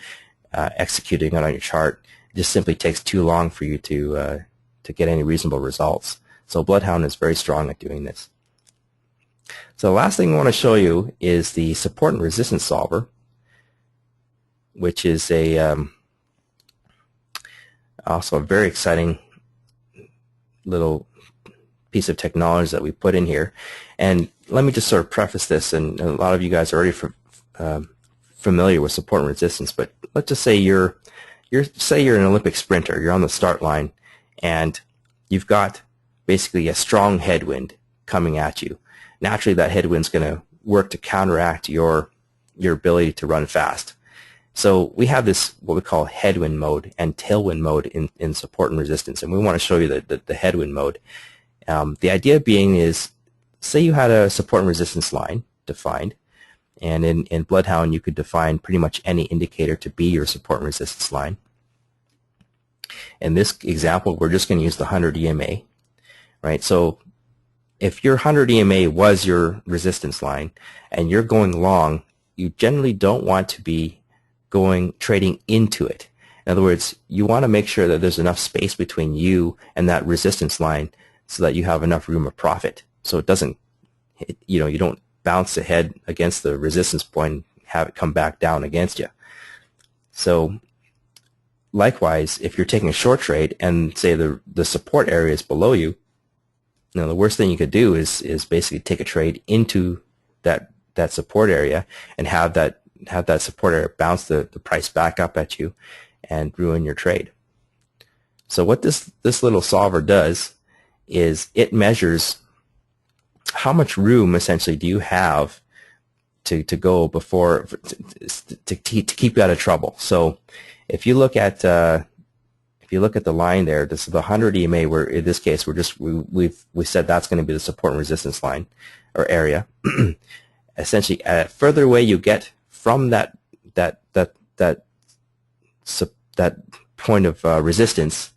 executing it on your chart, just simply takes too long for you to get any reasonable results. So BloodHound is very strong at doing this. So the last thing I want to show you is the support and resistance solver, which is also a very exciting little piece of technology that we put in here. And let me just sort of preface this, and a lot of you guys are already familiar with support and resistance, but let's just say say you're an Olympic sprinter, you're on the start line, and you've got basically a strong headwind coming at you. Naturally, that headwind's going to work to counteract your ability to run fast. So we have this, what we call headwind mode and tailwind mode in support and resistance, and we want to show you the headwind mode. The idea being is, say you had a support and resistance line defined, and in BloodHound you could define pretty much any indicator to be your support and resistance line. In this example, we're just going to use the 100 EMA, right? So if your 100 EMA was your resistance line and you're going long, you generally don't want to be trading into it. In other words, you want to make sure that there's enough space between you and that resistance line so that you have enough room of profit. So it doesn't, you don't bounce the head against the resistance point and have it come back down against you. So likewise, if you're taking a short trade and say the support area is below you, the worst thing you could do is basically take a trade into that support area and have that support area bounce the price back up at you and ruin your trade. So what this little solver does is it measures how much room essentially do you have to go before to keep you out of trouble. So if you look at the line there, this is the 100 EMA. Where in this case we said that's going to be the support and resistance line or area. Essentially, further away you get from that point of resistance,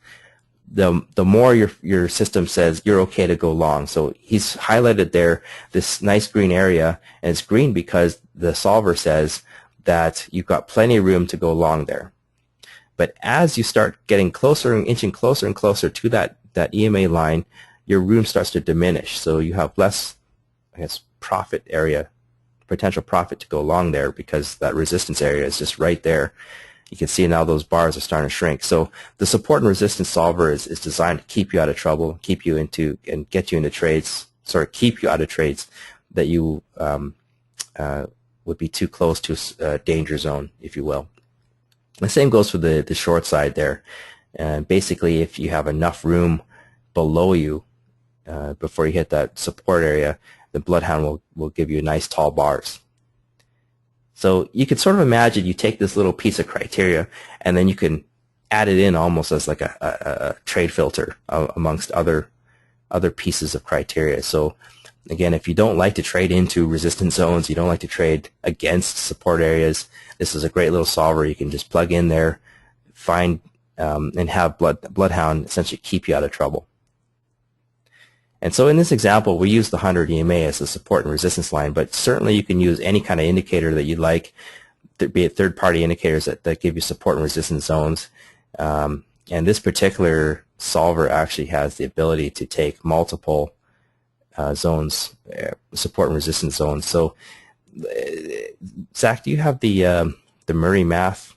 the more your system says you're okay to go long. So he's highlighted there this nice green area, and it's green because the solver says that you've got plenty of room to go long there. But as you start getting closer and inching closer and closer to that EMA line, your room starts to diminish. So you have less, I guess, profit area, potential profit to go long there, because that resistance area is just right there. You can see now those bars are starting to shrink. So the support and resistance solver is designed to keep you out of trouble, keep you into, and get you into trades, sort of keep you out of trades that you would be too close to a danger zone, if you will. The same goes for the short side there. Basically, if you have enough room below you before you hit that support area, the BloodHound will give you nice tall bars. So you could sort of imagine you take this little piece of criteria and then you can add it in almost as like a trade filter amongst other pieces of criteria. So again, if you don't like to trade into resistance zones, you don't like to trade against support areas, this is a great little solver. You can just plug in there, find and have BloodHound essentially keep you out of trouble. And so in this example, we use the 100 EMA as the support and resistance line, but certainly you can use any kind of indicator that you'd like, be it third-party indicators that give you support and resistance zones. And this particular solver actually has the ability to take multiple zones, support and resistance zones. So, Zach, do you have the Murray Math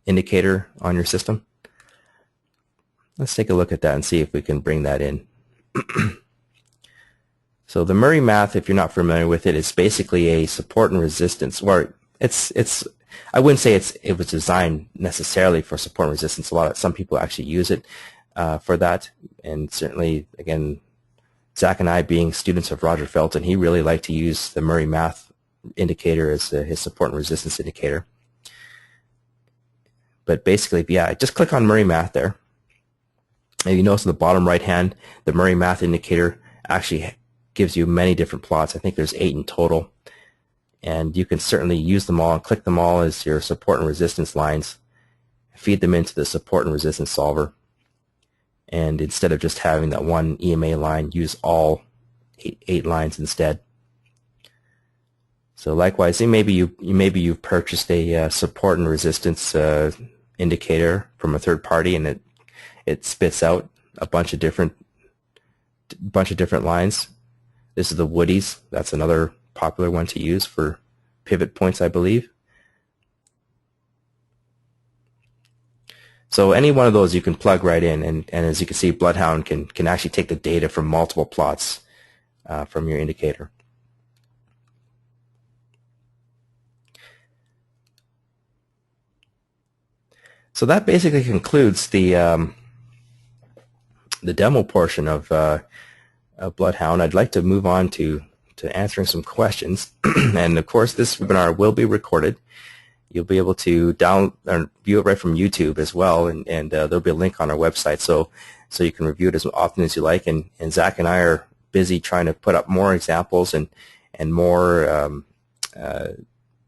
indicator on your system? Let's take a look at that and see if we can bring that in. So the Murray Math, if you're not familiar with it, is basically a support and resistance, or it's I wouldn't say it was designed necessarily for support and resistance. Some people actually use it for that, and certainly, again, Zach and I, being students of Roger Felton, he really liked to use the Murray Math indicator as his support and resistance indicator. But basically, yeah, just click on Murray Math there. And you notice in the bottom right hand, the Murray Math indicator actually gives you many different plots. I think there's 8 in total. And you can certainly use them all and click them all as your support and resistance lines. Feed them into the support and resistance solver. And instead of just having that one EMA line, use all 8 lines instead. So likewise, maybe you've purchased a support and resistance indicator from a third party, and it spits out a bunch of different lines. This is the Woodies. That's another popular one to use for pivot points, I believe. So any one of those you can plug right in, and as you can see, BloodHound can actually take the data from multiple plots from your indicator. So that basically concludes the demo portion of BloodHound. I'd like to move on to answering some questions. And of course, this webinar will be recorded. You'll be able to download or view it right from YouTube as well, and there'll be a link on our website, so you can review it as often as you like. And Zach and I are busy trying to put up more examples and more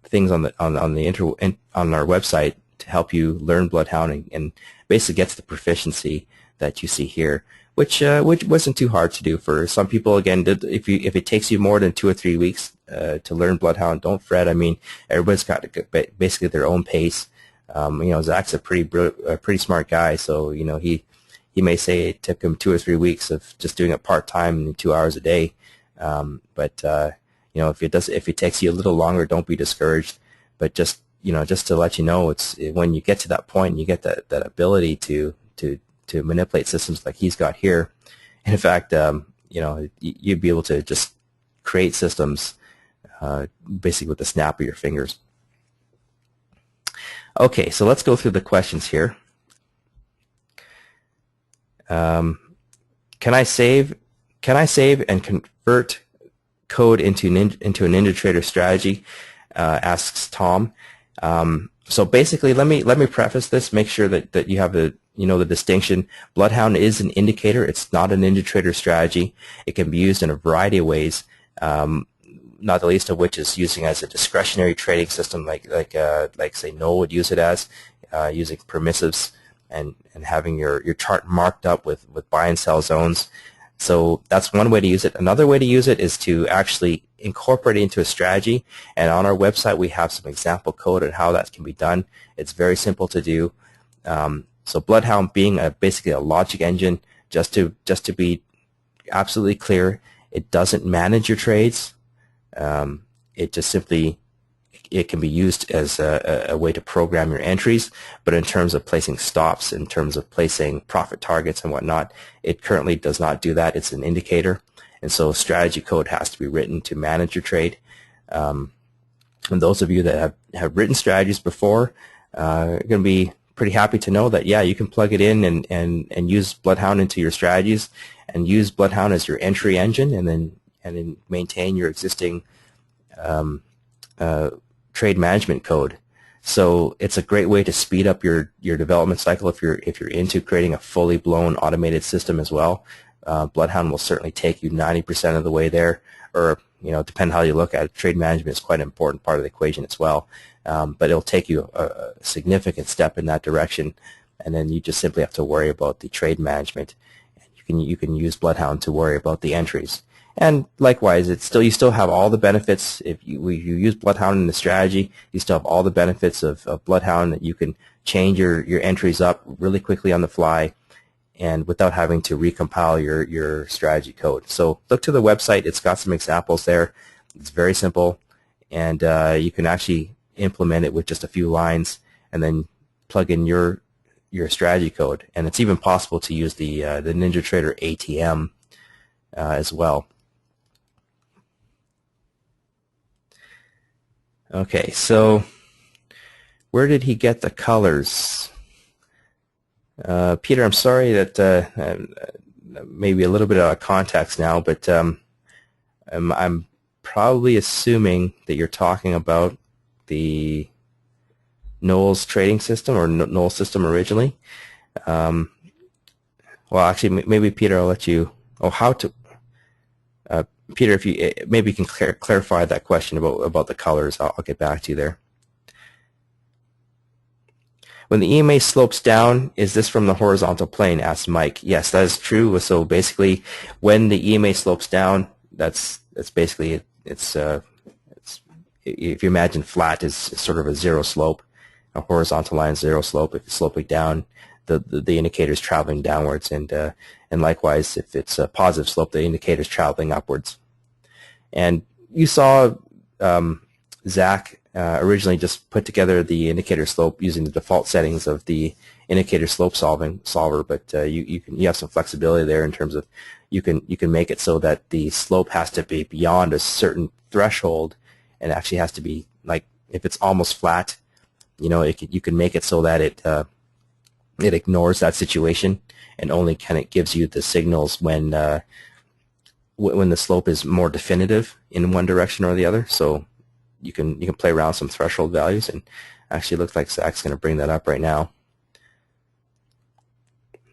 things on our website to help you learn BloodHound and basically get to the proficiency that you see here, which wasn't too hard to do for some people. Again, if it takes you more than 2 or 3 weeks to learn BloodHound, don't fret. I mean, everybody's got basically their own pace. Zach's a pretty smart guy, so he may say it took him 2 or 3 weeks of just doing it part time and 2 hours a day. But if it takes you a little longer, don't be discouraged. But just to let you know, it's when you get to that point and you get that ability to manipulate systems like he's got here. And in fact, you'd be able to just create systems basically with the snap of your fingers. Okay, so let's go through the questions here. Can I save and convert code into a NinjaTrader strategy? Asks Tom. So basically, let me preface this. Make sure that you have the distinction. BloodHound is an indicator. It's not a NinjaTrader strategy. It can be used in a variety of ways. not the least of which is using as a discretionary trading system, like say Noel would use it as, using permissives and having your chart marked up with buy and sell zones. So that's one way to use it. Another way to use it is to actually incorporate it into a strategy. And on our website, we have some example code on how that can be done. It's very simple to do. So BloodHound being basically a logic engine, just to be absolutely clear, it doesn't manage your trades. It just simply, it can be used as a way to program your entries, but in terms of placing stops, in terms of placing profit targets and whatnot, it currently does not do that. It's an indicator, and so strategy code has to be written to manage your trade. And those of you that have written strategies before are going to be pretty happy to know that, yeah, you can plug it in and use BloodHound into your strategies and use BloodHound as your entry engine, and then maintain your existing trade management code. So it's a great way to speed up your development cycle if you're into creating a fully blown automated system as well. BloodHound will certainly take you 90% of the way there, or depending how you look at it, trade management is quite an important part of the equation as well. But it'll take you a significant step in that direction, and then you just simply have to worry about the trade management. You can use BloodHound to worry about the entries. And likewise, you still have all the benefits. If you use BloodHound in the strategy, you still have all the benefits of BloodHound, that you can change your entries up really quickly on the fly and without having to recompile your strategy code. So look to the website. It's got some examples there. It's very simple, and you can actually implement it with just a few lines and then plug in your strategy code. And it's even possible to use the NinjaTrader ATM as well. Okay, so where did he get the colors? Peter, I'm sorry that maybe a little bit out of context now, but I'm probably assuming that you're talking about the Noel's trading system, or Noel's system originally. Well, actually, maybe Peter, I'll let you. Oh, how to. Peter, if you maybe you can clarify that question about the colors, I'll get back to you there. When the EMA slopes down, is this from the horizontal plane? Asked Mike. Yes, that is true. So basically, when the EMA slopes down, that's basically it's if you imagine flat is sort of a zero slope, a horizontal line is zero slope. If it's sloping down, the indicator is traveling downwards, and likewise, if it's a positive slope, the indicator is traveling upwards. And you saw Zach originally just put together the indicator slope using the default settings of the indicator slope solver, but you have some flexibility there in terms of you can make it so that the slope has to be beyond a certain threshold, and actually has to be, like, if it's almost flat, you can make it so that it ignores that situation and only kind of gives you the signals when the slope is more definitive in one direction or the other. So you can play around with some threshold values, and actually it looks like Zach's going to bring that up right now.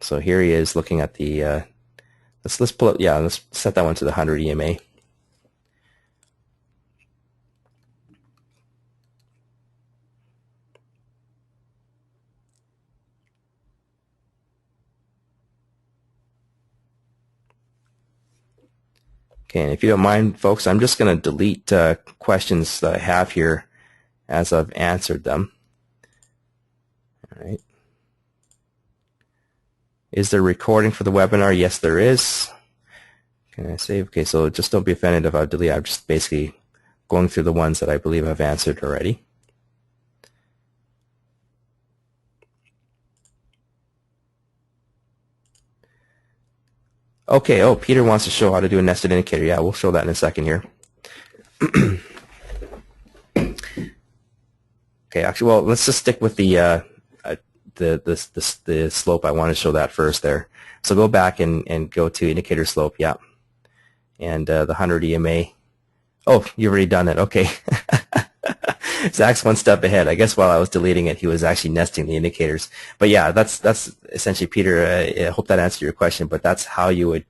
So here he is looking at the let's pull up, yeah, let's set that one to the 100 EMA. Okay, and if you don't mind, folks, I'm just going to delete questions that I have here as I've answered them. All right. Is there recording for the webinar? Yes, there is. Can I save? Okay, so just don't be offended if I delete. I'm just basically going through the ones that I believe I've answered already. Okay, oh, Peter wants to show how to do a nested indicator. Yeah, we'll show that in a second here. Okay, actually, well, let's just stick with the slope. I want to show that first there. So go back and go to indicator slope, yeah. And the 100 EMA. Oh, you've already done it, okay. Zach's one step ahead. I guess while I was deleting it, he was actually nesting the indicators. But yeah, that's essentially, Peter, I hope that answered your question, but that's how you would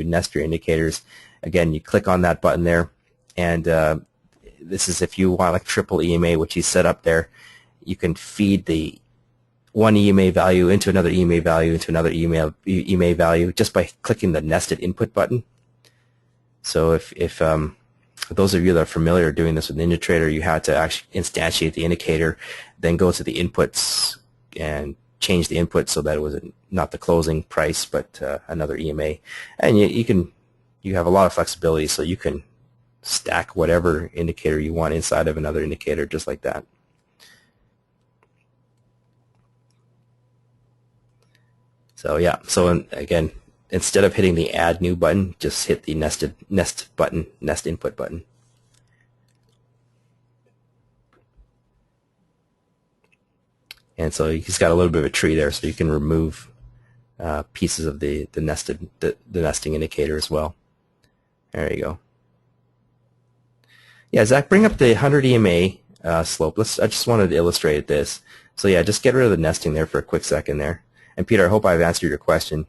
nest your indicators. Again, you click on that button there, And this is if you want like triple EMA, which he's set up there. You can feed the one EMA value into another EMA value into another EMA value just by clicking the nested input button. So if for those of you that are familiar doing this with NinjaTrader, you had to actually instantiate the indicator, then go to the inputs and change the input so that it was not the closing price but another EMA. And you have a lot of flexibility, so you can stack whatever indicator you want inside of another indicator just like that. So yeah, so again, instead of hitting the add new button, just hit the nest input button. And so he's got a little bit of a tree there, so you can remove pieces of the nesting indicator as well. There you go. Yeah, Zach, bring up the 100 EMA slope. I just wanted to illustrate this. So yeah, just get rid of the nesting there for a quick second there. And Peter, I hope I've answered your question.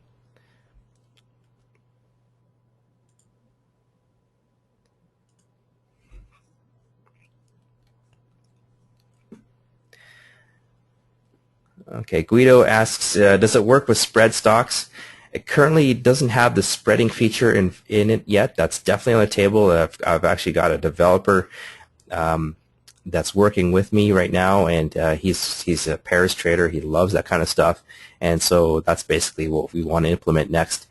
Okay, Guido asks, does it work with spread stocks? It currently doesn't have the spreading feature in it yet. That's definitely on the table. I've actually got a developer that's working with me right now, and he's a pairs trader. He loves that kind of stuff, and so that's basically what we want to implement next.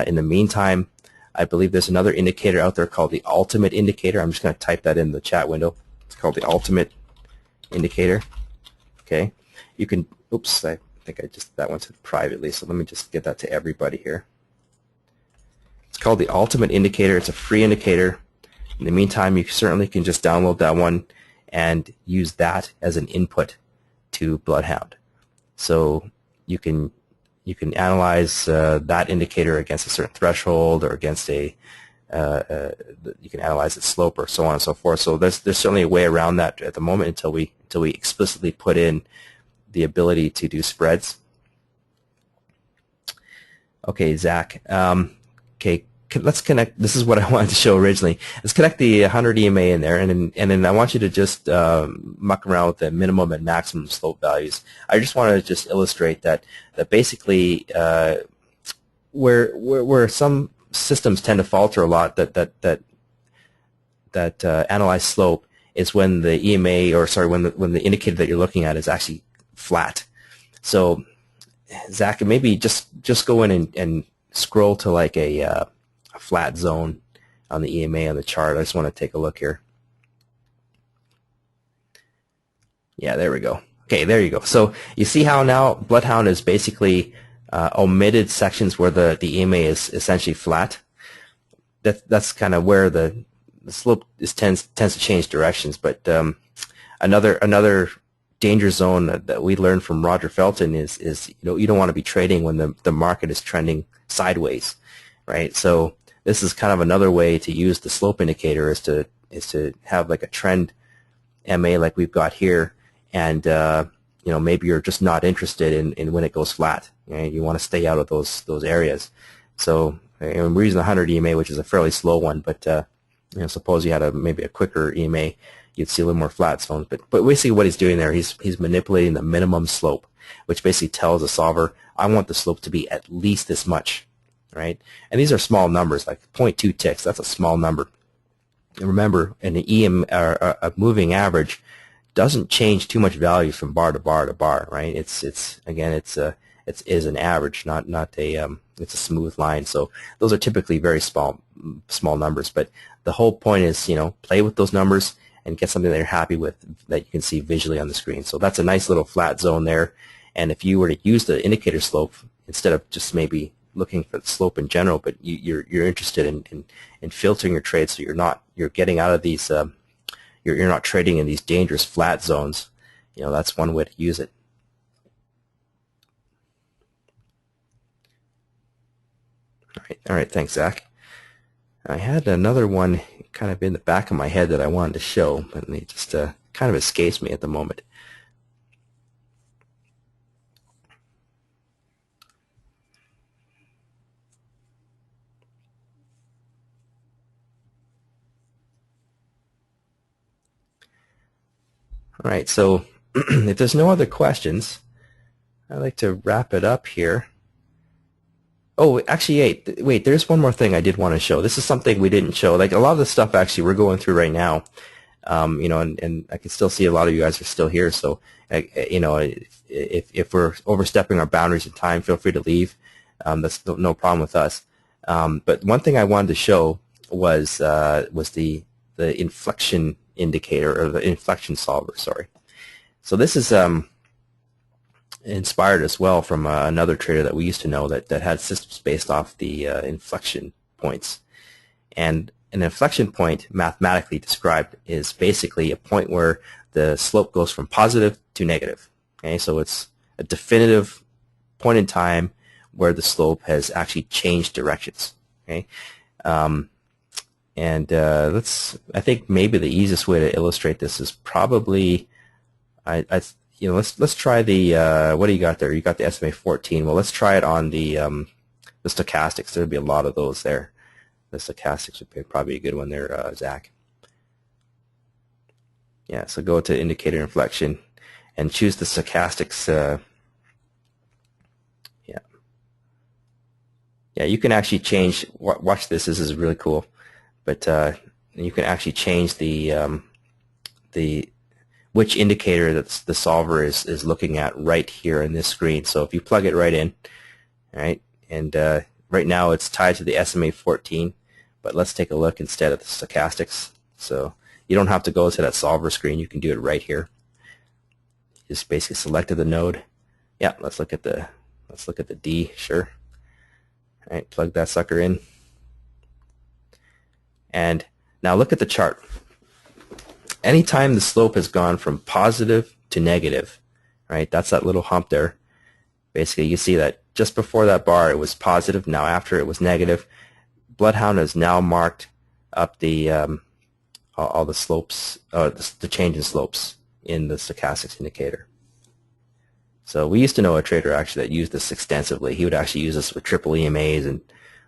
In the meantime, I believe there's another indicator out there called the Ultimate Indicator. I'm just going to type that in the chat window. It's called the Ultimate Indicator. Okay, you can. Oops, I think that went to privately, so let me just get that to everybody here. It's called the Ultimate Indicator. It's a free indicator. In the meantime, you certainly can just download that one and use that as an input to BloodHound. So you can analyze that indicator against a certain threshold or against you can analyze its slope or so on and so forth. So there's certainly a way around that at the moment until we explicitly put in the ability to do spreads. Okay, Zach. Okay, let's connect. This is what I wanted to show originally. Let's connect the 100 EMA in there, and then I want you to just muck around with the minimum and maximum slope values. I just want to just illustrate that basically where some systems tend to falter a lot that analyze slope is when the EMA, or sorry, when the indicator that you're looking at is actually flat. So Zach, maybe just go in and scroll to like a flat zone on the EMA on the chart. I just want to take a look here. Yeah, there we go. Okay, there you go. So you see how now BloodHound is basically omitted sections where the EMA is essentially flat. That's kind of where the slope tends to change directions. But another danger zone that we learned from Roger Felton is you don't want to be trading when the market is trending sideways, right? So this is kind of another way to use the slope indicator is to have like a trend MA like we've got here, and maybe you're just not interested in when it goes flat. You want to stay out of those areas. So we're using the 100 EMA, which is a fairly slow one, but suppose you had maybe a quicker EMA, you'd see a little more flat zones. But basically what he's doing there, he's manipulating the minimum slope, which basically tells the solver, I want the slope to be at least this much, right? And these are small numbers, like 0.2 ticks. That's a small number. And remember, a moving average doesn't change too much value from bar to bar to bar, right? It's an average, not it's a smooth line. So those are typically very small numbers. But the whole point is, play with those numbers and get something that you're happy with that you can see visually on the screen. So that's a nice little flat zone there. And if you were to use the indicator slope instead of just maybe looking for the slope in general, but you're interested in filtering your trades, so you're getting out of these you're not trading in these dangerous flat zones. That's one way to use it. All right, thanks, Zach. I had another one kind of in the back of my head that I wanted to show, but it just kind of escapes me at the moment. All right, so if there's no other questions, I'd like to wrap it up here. Oh, actually, wait, there's one more thing I did want to show. This is something we didn't show. Like a lot of the stuff actually we're going through right now, you know, and I can still see a lot of you guys are still here. So, you know, if we're overstepping our boundaries in time, feel free to leave. That's no problem with us. But one thing I wanted to show was the inflection indicator, or the inflection solver. Sorry. So this is inspired as well from another trader that we used to know that had systems based off the inflection points. And an inflection point, mathematically described, is basically a point where the slope goes from positive to negative. Okay, so it's a definitive point in time where the slope has actually changed directions. Okay, I think maybe the easiest way to illustrate this is probably, you know, let's try the what do you got there? You got the SMA 14. Well, let's try it on the stochastics. There would be a lot of those there. The stochastics would be probably a good one there, Zach. Yeah, so go to indicator inflection and choose the stochastics. Yeah, you can actually change. Watch this. This is really cool. But you can actually change the which indicator that the solver is looking at right here in this screen. So if you plug it right in, right, and right now it's tied to the SMA 14, but let's take a look instead at the stochastics. So you don't have to go to that solver screen. You can do it right here. Just basically selected the node. Yeah, let's look at the D. Sure. All right, plug that sucker in. And now look at the chart. Anytime the slope has gone from positive to negative, right, that's that little hump there. Basically, you see that just before that bar it was positive, now after it was negative. BloodHound has now marked up the all the slopes, the change in slopes in the stochastics indicator. So we used to know a trader actually that used this extensively. He would actually use this with triple EMAs and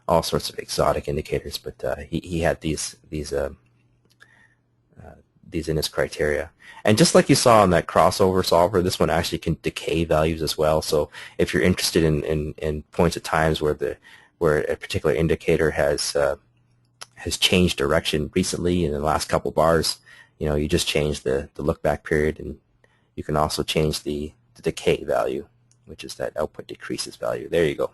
all sorts of exotic indicators, but he had these in his criteria. And just like you saw on that crossover solver, this one actually can decay values as well. So if you're interested in points at times where a particular indicator has changed direction recently in the last couple bars, you know, you just change the look back period, and you can also change the decay value, which is that output decreases value. There you go.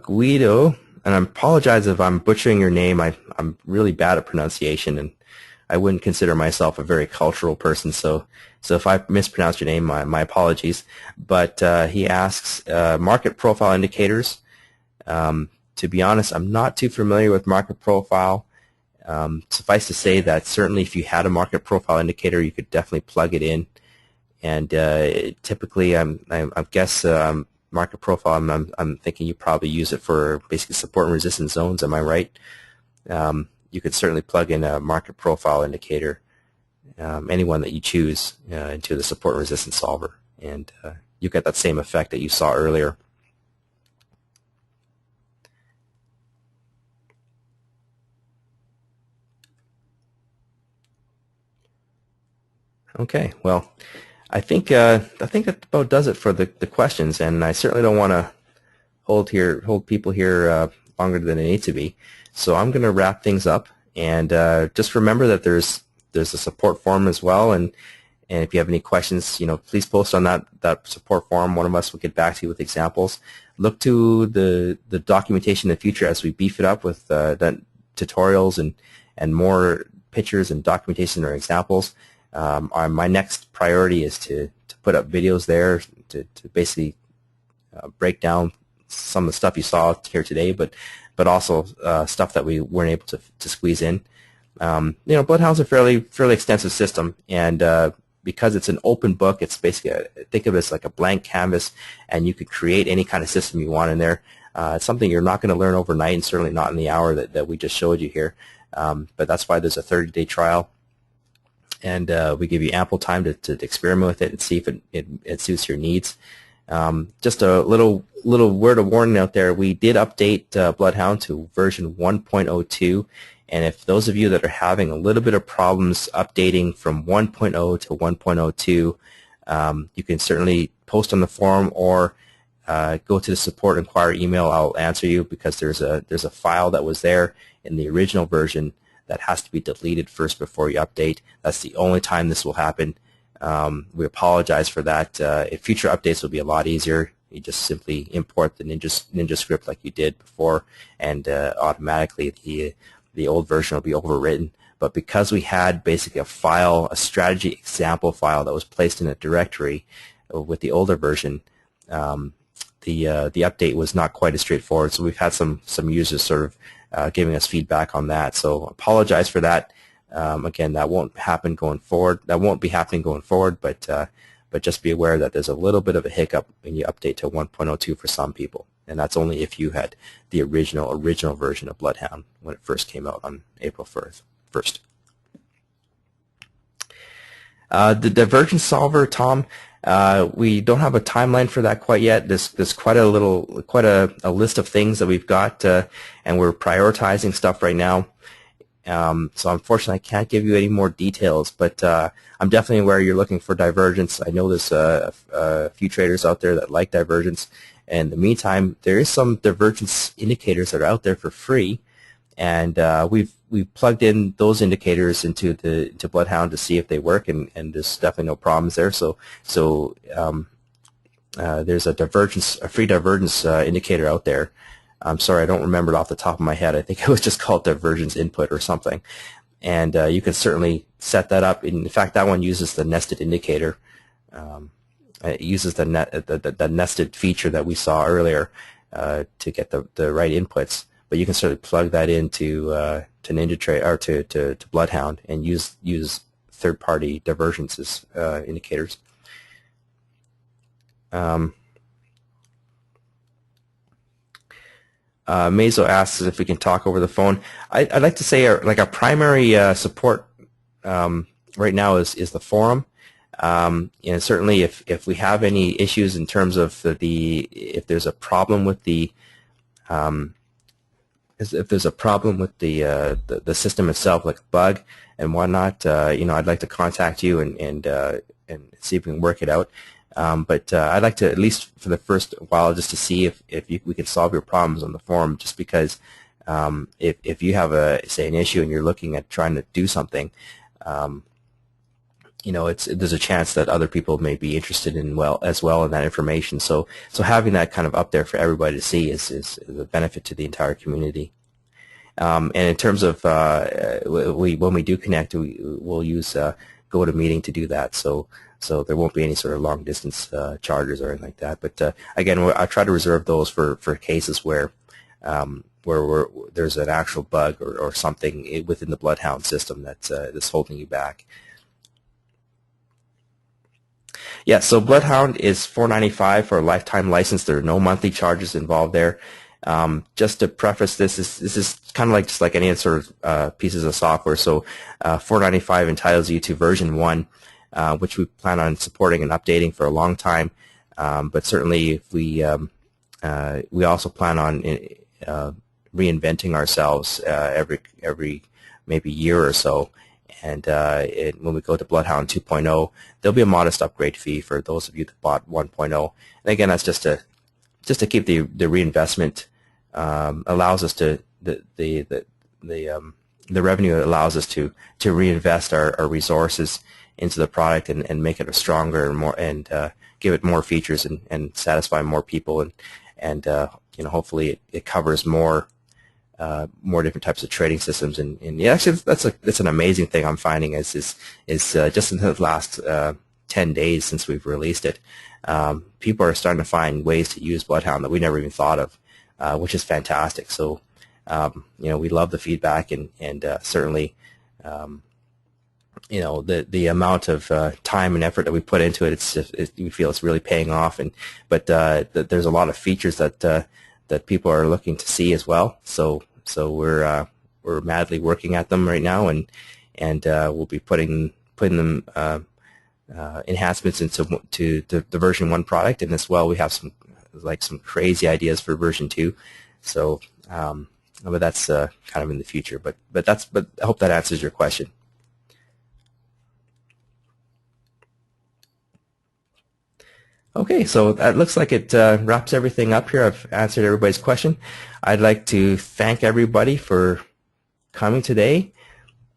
Guido, and I apologize if I'm butchering your name. I'm really bad at pronunciation, and I wouldn't consider myself a very cultural person, so if I mispronounced your name, my apologies. But he asks, market profile indicators. To be honest, I'm not too familiar with market profile. Suffice to say that certainly if you had a market profile indicator, you could definitely plug it in. And typically, I guess market profile, I'm thinking you probably use it for basically support and resistance zones. Am I right? You could certainly plug in a market profile indicator, any one that you choose, into the support and resistance solver, and you get that same effect that you saw earlier. Okay, well, I think that about does it for the questions, and I certainly don't want to hold people here longer than they need to be. So I'm going to wrap things up, and just remember that there's a support forum as well, and if you have any questions, you know, please post on that support forum. One of us will get back to you with examples. Look to the documentation in the future as we beef it up with tutorials and more pictures and documentation or examples. My next priority is to put up videos there to basically break down some of the stuff you saw here today, but also stuff that we weren't able to squeeze in. You know, BloodHound's a fairly extensive system, and because it's an open book, it's basically think of it as like a blank canvas, and you could create any kind of system you want in there. It's something you're not going to learn overnight, and certainly not in the hour that we just showed you here. But that's why there's a 30-day trial. And we give you ample time to experiment with it and see if it suits your needs. Just a little word of warning out there. We did update BloodHound to version 1.02 And if those of you that are having a little bit of problems updating from 1.0 to 1.02, you can certainly post on the forum or go to the support inquiry email. I'll answer you, because there's a file that was there in the original version that has to be deleted first before you update. That's the only time this will happen. We apologize for that. If future updates will be a lot easier. You just simply import the Ninja script like you did before, and automatically the old version will be overwritten. But because we had basically a strategy example file that was placed in a directory with the older version, the update was not quite as straightforward. So we've had some users sort of giving us feedback on that. So apologize for that. Again, that won't happen going forward. That won't be happening going forward, but just be aware that there's a little bit of a hiccup when you update to 1.02 for some people, and that's only if you had the original version of BloodHound when it first came out on April 1st. The divergence solver, Tom, we don't have a timeline for that quite yet. There's quite a list of things that we've got, and we're prioritizing stuff right now. So unfortunately, I can't give you any more details, but I'm definitely aware you're looking for divergence. I know there's a few traders out there that like divergence. And in the meantime, there is some divergence indicators that are out there for free, and we've plugged in those indicators into BloodHound to see if they work, and there's definitely no problems there. So there's a free divergence indicator out there. I'm sorry, I don't remember it off the top of my head. I think it was just called divergence input or something. And you can certainly set that up. In fact, that one uses the nested indicator. It uses the nested feature that we saw earlier to get the right inputs. But you can certainly plug that into to NinjaTrader or to BloodHound and use third-party divergences indicators. Mazo asks if we can talk over the phone. I'd like to say our primary support right now is the forum. And certainly if we have any issues in terms of if there's a problem with the system itself, like a bug and whatnot, I'd like to contact you and see if we can work it out. But I'd like to, at least for the first while, just to see if we can solve your problems on the forum, just because if you have say an issue and you're looking at trying to do something, there's a chance that other people may be interested in as well in that information. So having that kind of up there for everybody to see is a benefit to the entire community. And in terms of when we do connect, we'll use GoToMeeting to do that. So there won't be any sort of long distance charges or anything like that. But again, I try to reserve those for cases where there's an actual bug or something within the BloodHound system that's holding you back. Yeah, so BloodHound is $4.95 for a lifetime license. There are no monthly charges involved there. Just to preface this is kind of like just like any sort of pieces of software. So $4.95 entitles you to version 1. Which we plan on supporting and updating for a long time, but certainly if we also plan on reinventing ourselves every maybe year or so, and when we go to BloodHound 2.0, there'll be a modest upgrade fee for those of you that bought 1.0. And again, that's just to keep the reinvestment allows us to the revenue allows us to reinvest our resources into the product and make it a stronger and more give it more features and satisfy more people and hopefully it covers more different types of trading systems and yeah, actually that's an amazing thing I'm finding is just in the last 10 days since we've released it, people are starting to find ways to use BloodHound that we never even thought of, which is fantastic. So we love the feedback and certainly the amount of time and effort that we put into it, we feel it's really paying off. But there's a lot of features that people are looking to see as well. So we're madly working at them right now, and we'll be putting them enhancements into the version 1 product, and as well we have some crazy ideas for version 2. So but that's kind of in the future. But I hope that answers your question. Okay, so that looks like it wraps everything up here. I've answered everybody's question. I'd like to thank everybody for coming today,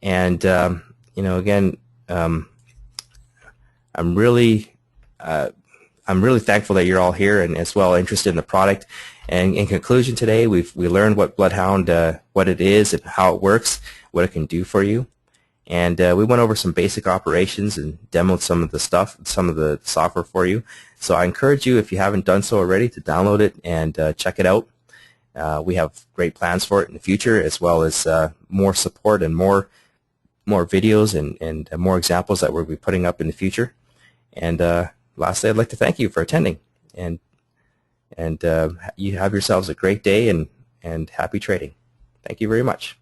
and again, I'm really thankful that you're all here and as well interested in the product. And in conclusion, today we learned what BloodHound, what it is and how it works, what it can do for you. And we went over some basic operations and demoed some of the stuff, some of the software for you. So I encourage you, if you haven't done so already, to download it and check it out. We have great plans for it in the future, as well as more support and more videos and more examples that we'll be putting up in the future. And lastly, I'd like to thank you for attending. And you have yourselves a great day and happy trading. Thank you very much.